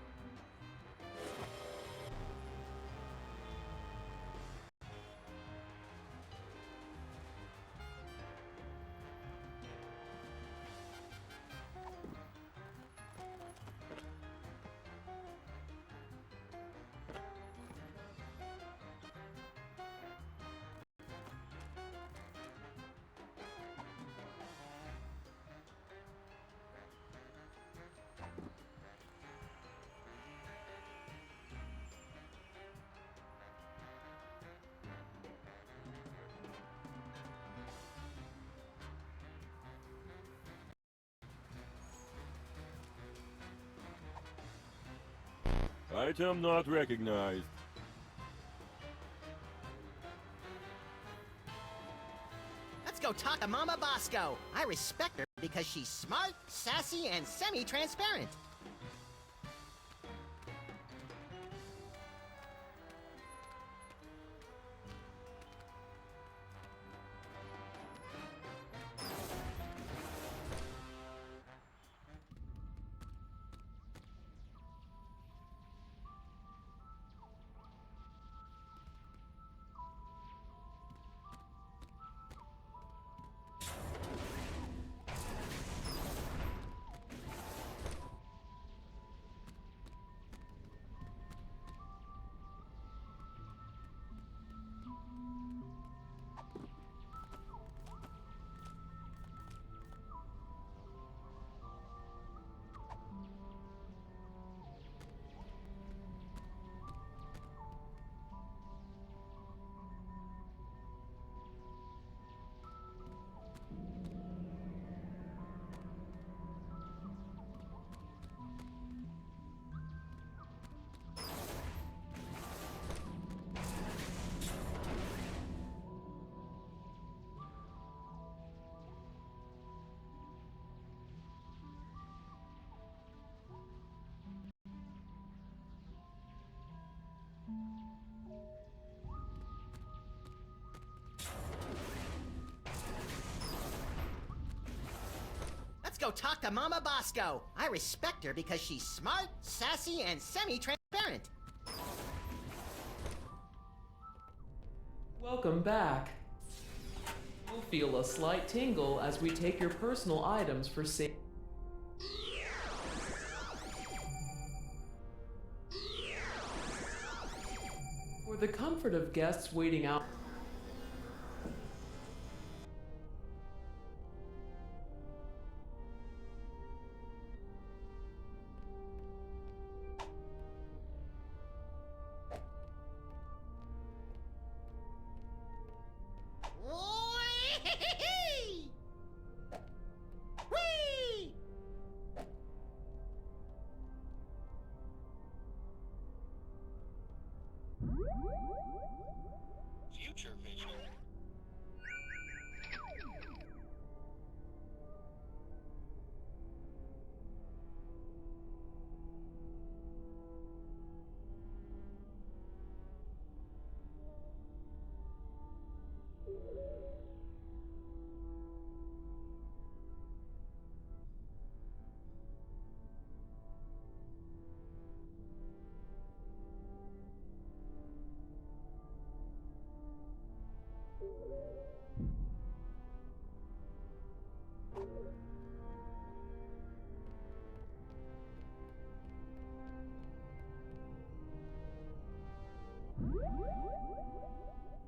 Item not recognized. Let's go talk to Mama Bosco. I respect her because she's smart, sassy, and semi-transparent. go talk to Mama Bosco. I respect her because she's smart, sassy, and semi-transparent. Welcome back. You'll feel a slight tingle as we take your personal items for safety. For the comfort of guests waiting out. Whee! Future vision.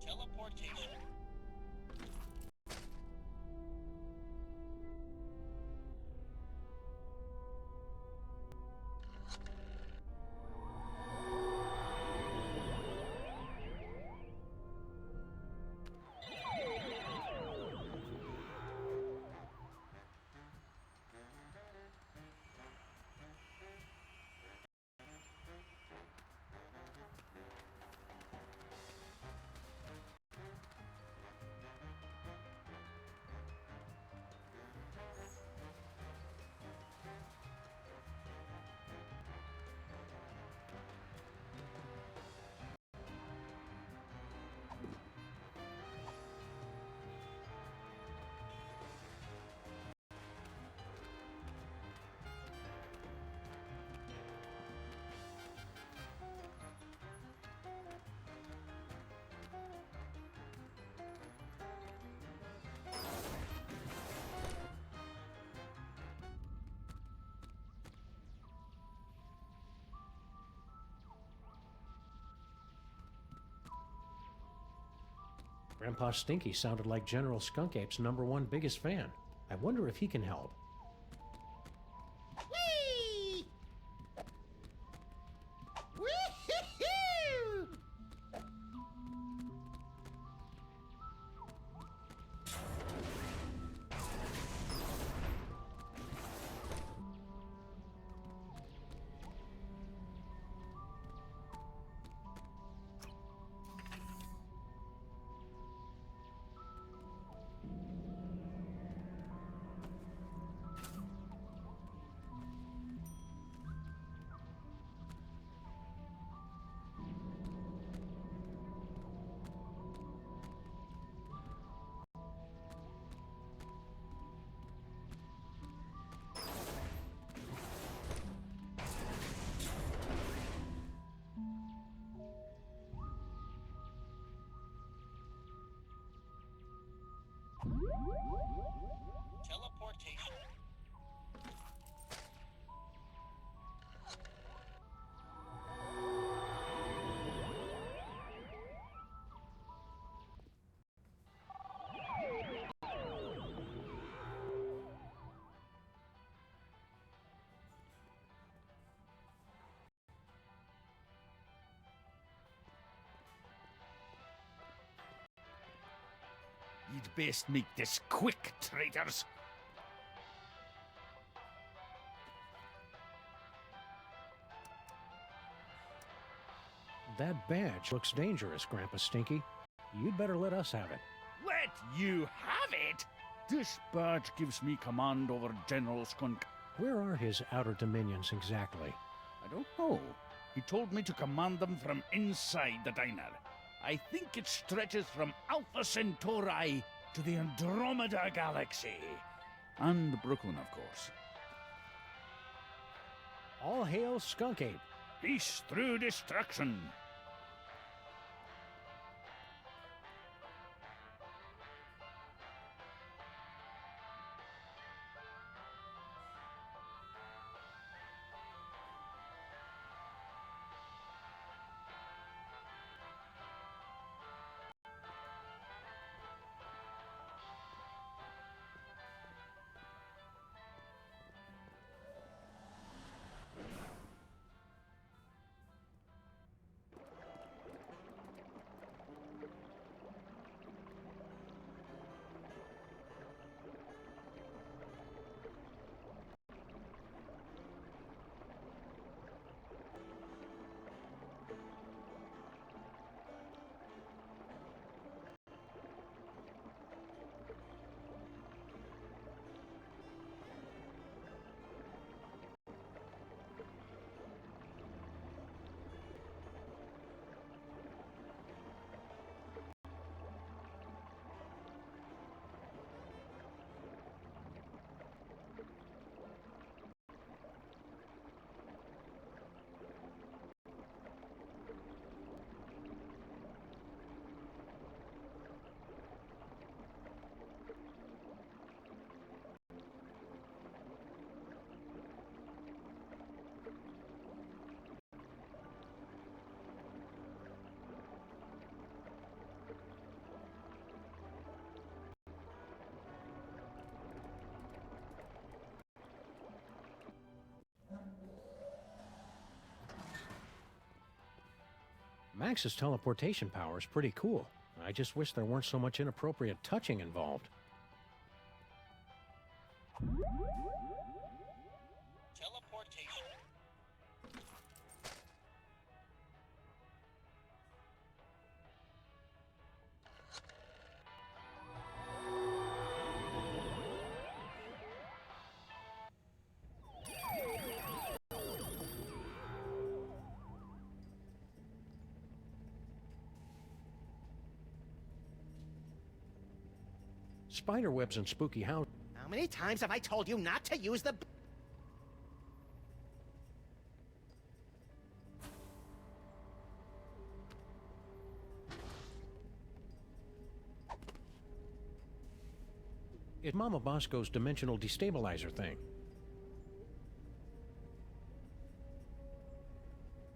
Teleportation. Grandpa Stinky sounded like General Skunkape's #1 biggest fan. I wonder if he can help. Whee! Wee-hee-hoo! Teleportation. You'd best make this quick, traitors. That badge looks dangerous, Grandpa Stinky. You'd better let us have it. Let you have it? This badge gives me command over General Skunk. Where are his outer dominions exactly? I don't know. He told me to command them from inside the diner. I think it stretches from Alpha Centauri to the Andromeda Galaxy. And Brooklyn, of course. All hail Skunk Ape. Peace through destruction. Max's teleportation power is pretty cool. I just wish there weren't so much inappropriate touching involved. Teleportation. Spider webs and spooky house. How many times have I told you not to use the... It's Mama Bosco's dimensional destabilizer thing.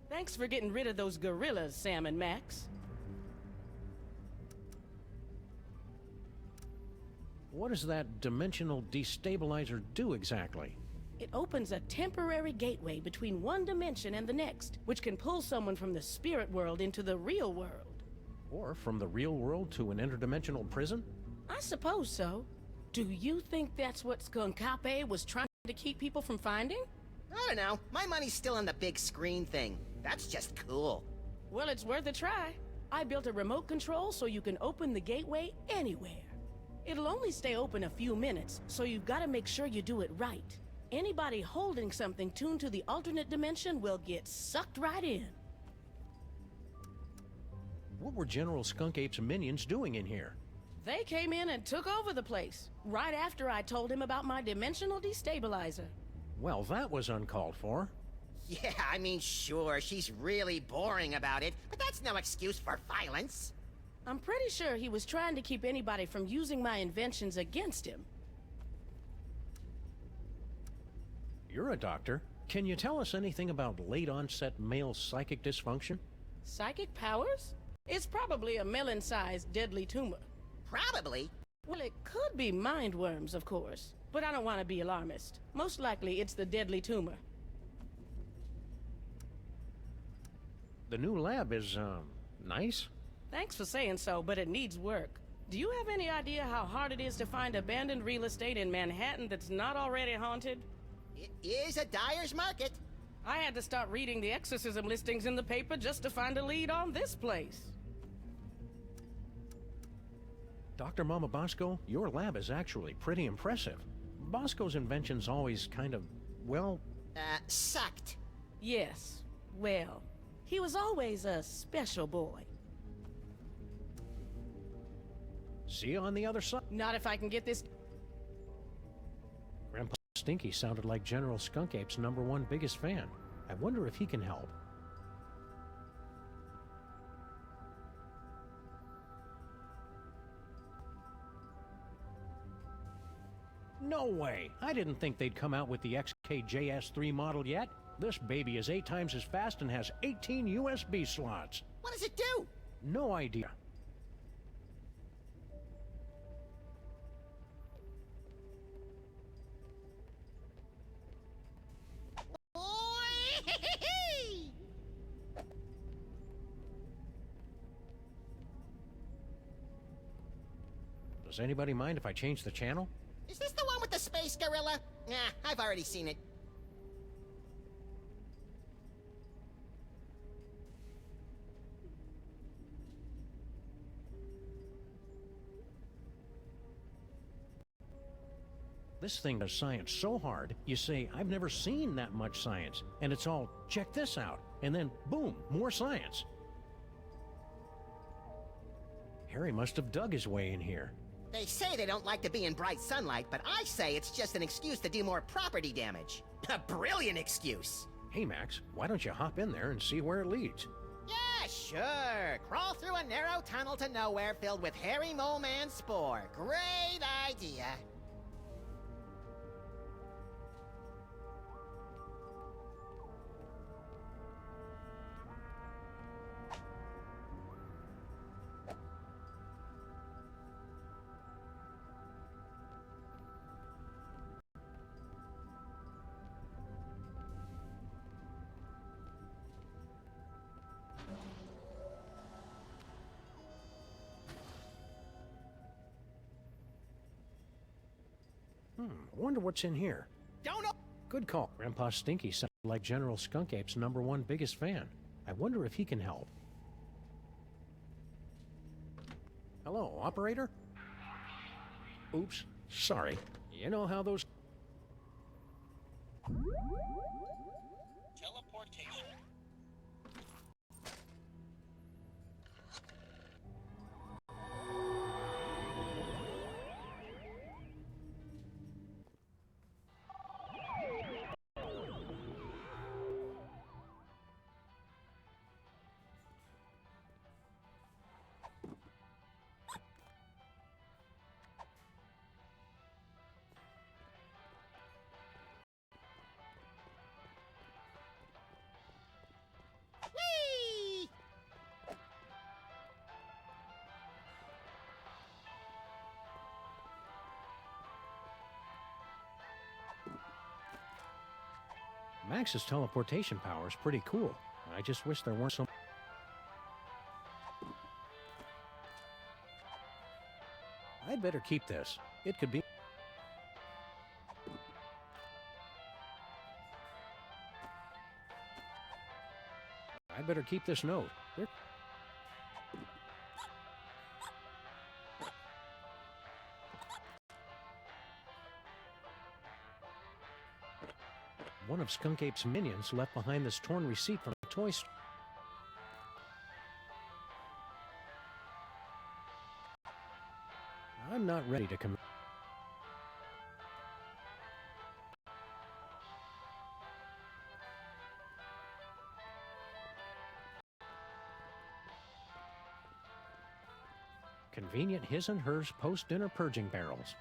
Thanks for getting rid of those gorillas, Sam and Max. What does that dimensional destabilizer do exactly? It opens a temporary gateway between one dimension and the next, which can pull someone from the spirit world into the real world. Or from the real world to an interdimensional prison? I suppose so. Do you think that's what Skunkape was trying to keep people from finding? I don't know. My money's still on the big screen thing. That's just cool. Well, it's worth a try. I built a remote control so you can open the gateway anywhere. It'll only stay open a few minutes, so you've got to make sure you do it right. Anybody holding something tuned to the alternate dimension will get sucked right in. What were General Skunk Ape's minions doing in here? They came in and took over the place, right after I told him about my dimensional destabilizer. Well, that was uncalled for. Yeah, I mean, sure, she's really boring about it, but that's no excuse for violence. I'm pretty sure he was trying to keep anybody from using my inventions against him. You're a doctor. Can you tell us anything about late-onset male psychic dysfunction? Psychic powers? It's probably a melon-sized deadly tumor. Probably? Well, it could be mind worms, of course. But I don't want to be alarmist. Most likely, it's the deadly tumor. The new lab is, nice? Thanks for saying so, but it needs work. Do you have any idea how hard it is to find abandoned real estate in Manhattan that's not already haunted? It is a dyer's market. I had to start reading the exorcism listings in the paper just to find a lead on this place. Dr. Mama Bosco, your lab is actually pretty impressive. Bosco's inventions always kind of, well... sucked. Yes, well, he was always a special boy. See you on the other side. Not if I can get this... Stinky sounded like General Skunkape's #1 biggest fan. I wonder if he can help. No way! I didn't think they'd come out with the XKJS3 model yet. This baby is 8 times as fast and has 18 USB slots. What does it do? No idea. Does anybody mind if I change the channel? Is this the one with the space gorilla? Nah, I've already seen it. This thing does science so hard, you say, I've never seen that much science. And it's all, check this out. And then, boom, more science. Harry must have dug his way in here. They say they don't like to be in bright sunlight, but I say it's just an excuse to do more property damage. A brilliant excuse. Hey, Max, why don't you hop in there and see where it leads? Yeah, sure. Crawl through a narrow tunnel to nowhere filled with hairy mole man spore. Great idea. Wonder what's in here. Don't know. Good call. Grandpa Stinky sounded like General Skunkape's #1 biggest fan. I wonder if he can help. Hello, operator? Oops, sorry. You know how those... Teleportation. Whee! Max's teleportation power is pretty cool. I just wish there weren't some... I'd better keep this. It could be... I'd better keep this note. One of Skunkape's minions left behind this torn receipt from a toy store. I'm not ready to commit. Convenient his and hers post-dinner purging barrels.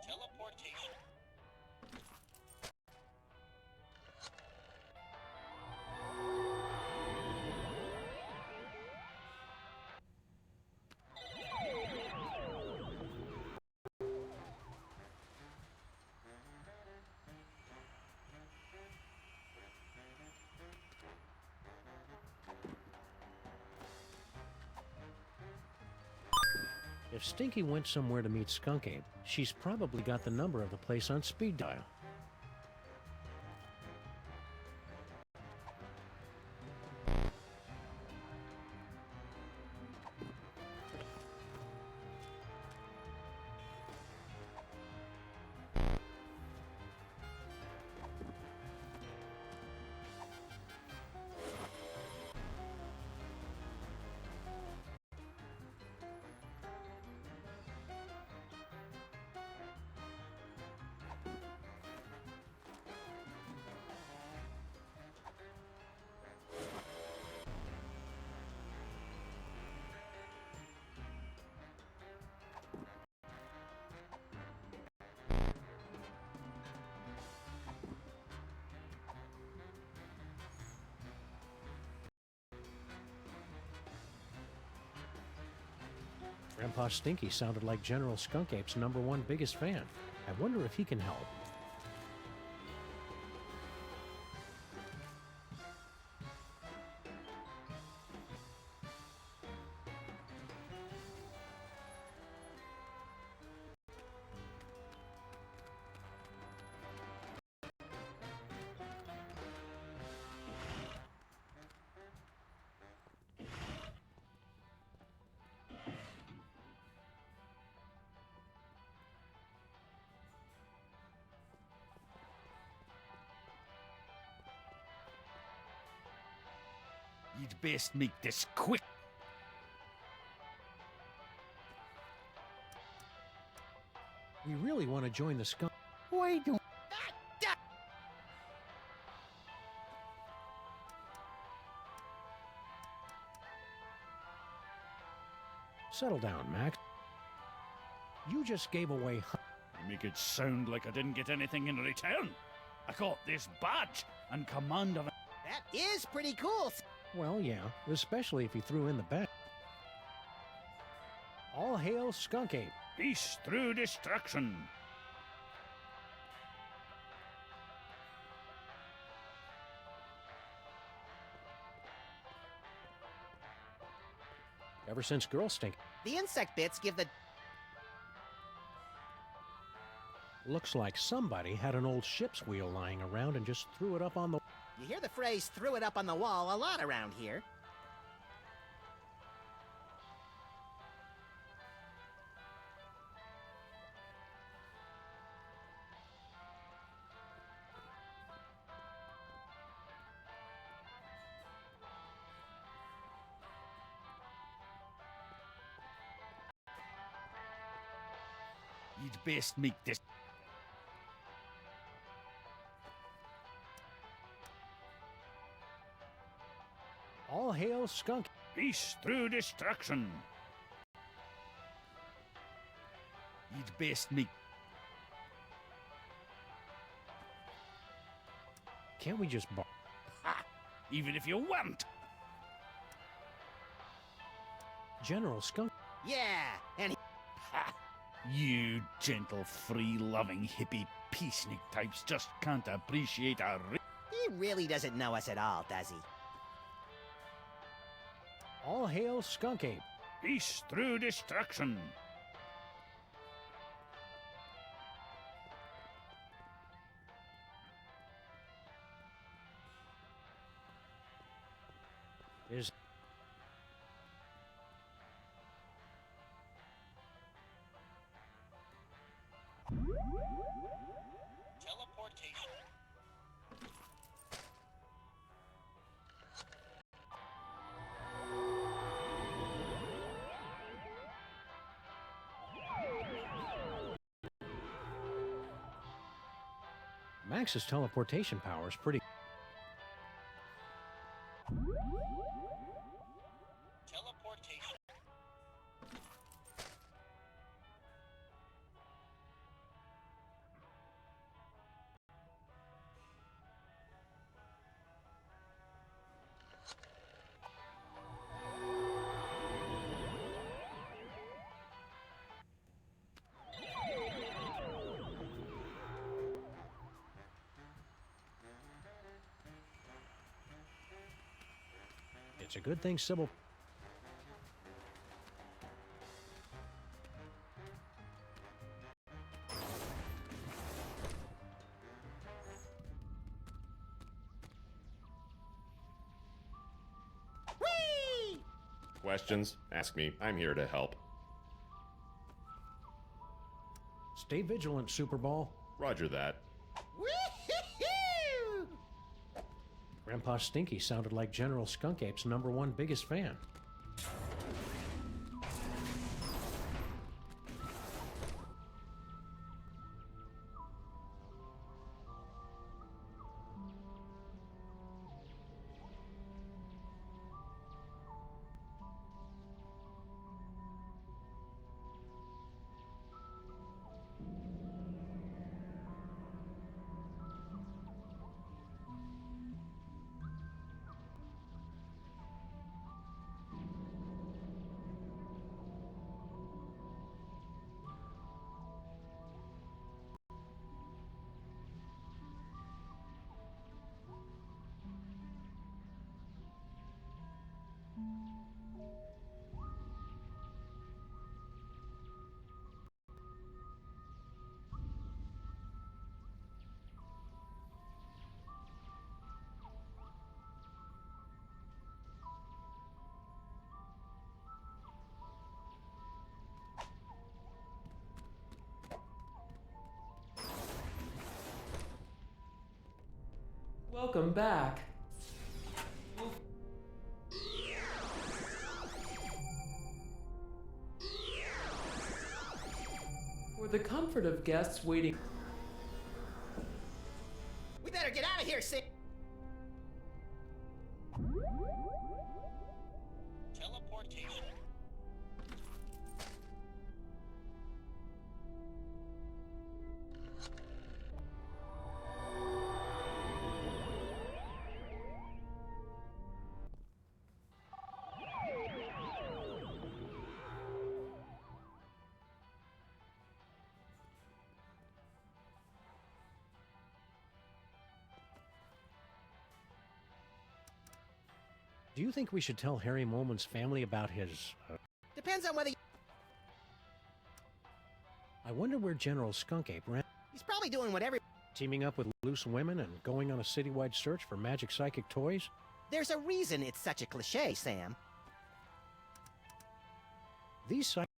Teleportation. If Stinky went somewhere to meet Skunk Ape, she's probably got the number of the place on speed dial. Grandpa Stinky sounded like General Skunk Ape's #1 biggest fan. I wonder if he can help. You'd best make this quick. We really want to join the skunk. Why don't... Settle down, Max. You just gave away... You make it sound like I didn't get anything in return. I got this badge and command of... That is pretty cool. Well, yeah, especially if you threw in the bet. All hail Skunk Ape. Peace through destruction. Ever since Girl Stink. The insect bits give the... Looks like somebody had an old ship's wheel lying around and just threw it up on the... You hear the phrase, threw it up on the wall, a lot around here. You'd best make this... All hail Skunk. Peace through destruction. You'd best make... Can't we just... Ha! Even if you want. General Skunk. Yeah, and he... Ha! You gentle, free-loving, hippie peacenik types just can't appreciate our... He really doesn't know us at all, does he? All hail Skunk Ape. Peace through destruction. Is... Teleportation. Max's teleportation power is pretty... Teleportation. It's a good thing Sybil... questions, ask me. I'm here to help. Stay vigilant, Super Ball. Roger that. Woo-hoo-hoo! Grandpa Stinky sounded like General Skunkape's #1 biggest fan. Welcome back. For the comfort of guests waiting. We better get out of here, Sam. Teleportation. Do you think we should tell Harry Moleman's family about his... Depends on whether I wonder where General Skunkape ran... he's probably doing whatever. Teaming up with loose women and going on a citywide search for magic psychic toys? There's a reason it's such a cliche, Sam. These psychic...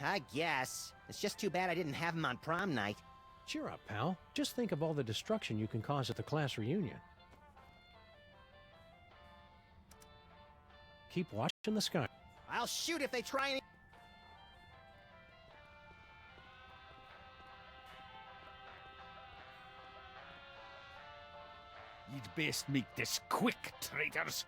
I guess. It's just too bad I didn't have him on prom night. Cheer up, pal. Just think of all the destruction you can cause at the class reunion. Keep watching the sky. I'll shoot if they try any... You'd best make this quick, traitors.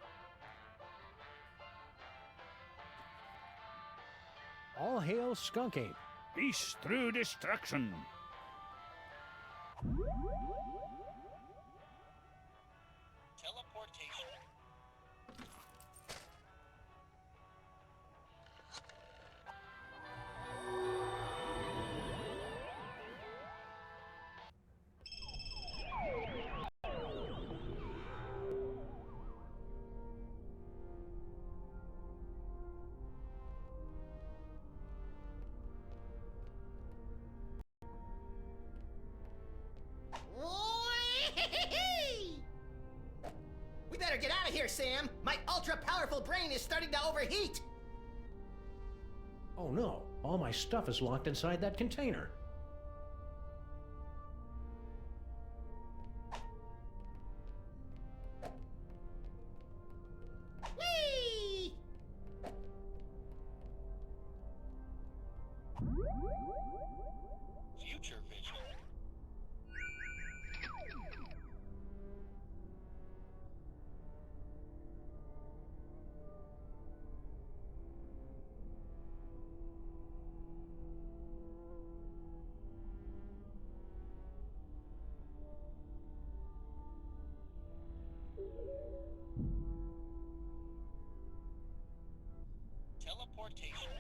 All hail Skunkape. Peace through destruction. Teleportation. We better get out of here, Sam. My ultra-powerful brain is starting to overheat. Oh no, all my stuff is locked inside that container. Whee! Future vision. Teleportation.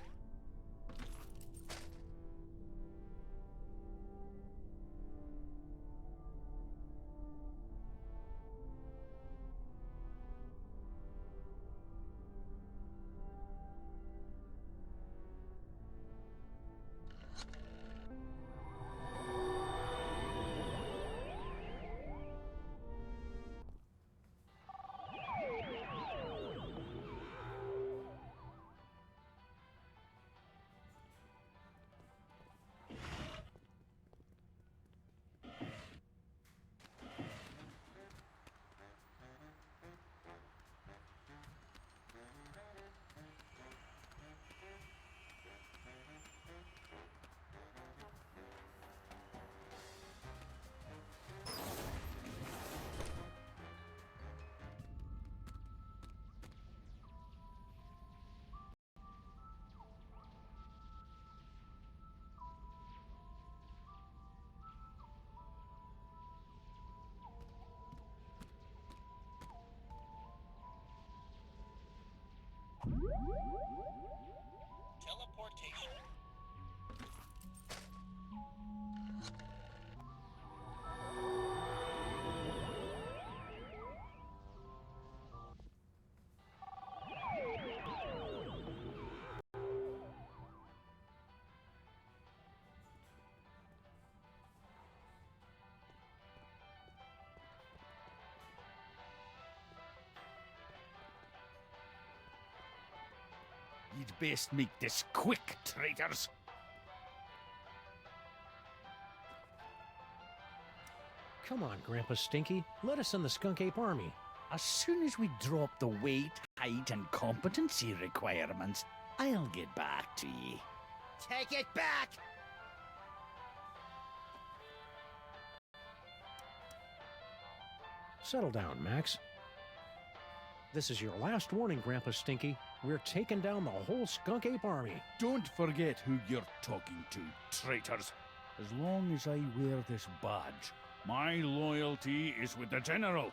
Teleportation. You'd best make this quick, traitors. Come on, Grandpa Stinky. Let us in the Skunk Ape Army. As soon as we drop the weight, height, and competency requirements, I'll get back to ye. Take it back! Settle down, Max. This is your last warning, Grandpa Stinky. We're taking down the whole Skunk Ape Army. Don't forget who you're talking to, traitors. As long as I wear this badge, my loyalty is with the General.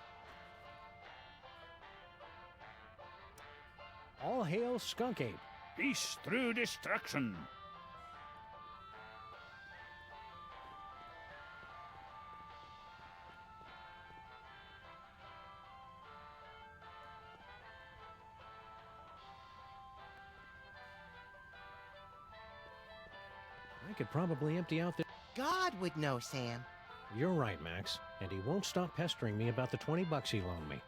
All hail Skunk Ape. Peace through destruction. I could probably empty out the... God would know, Sam. You're right, Max. And he won't stop pestering me about the $20 he loaned me.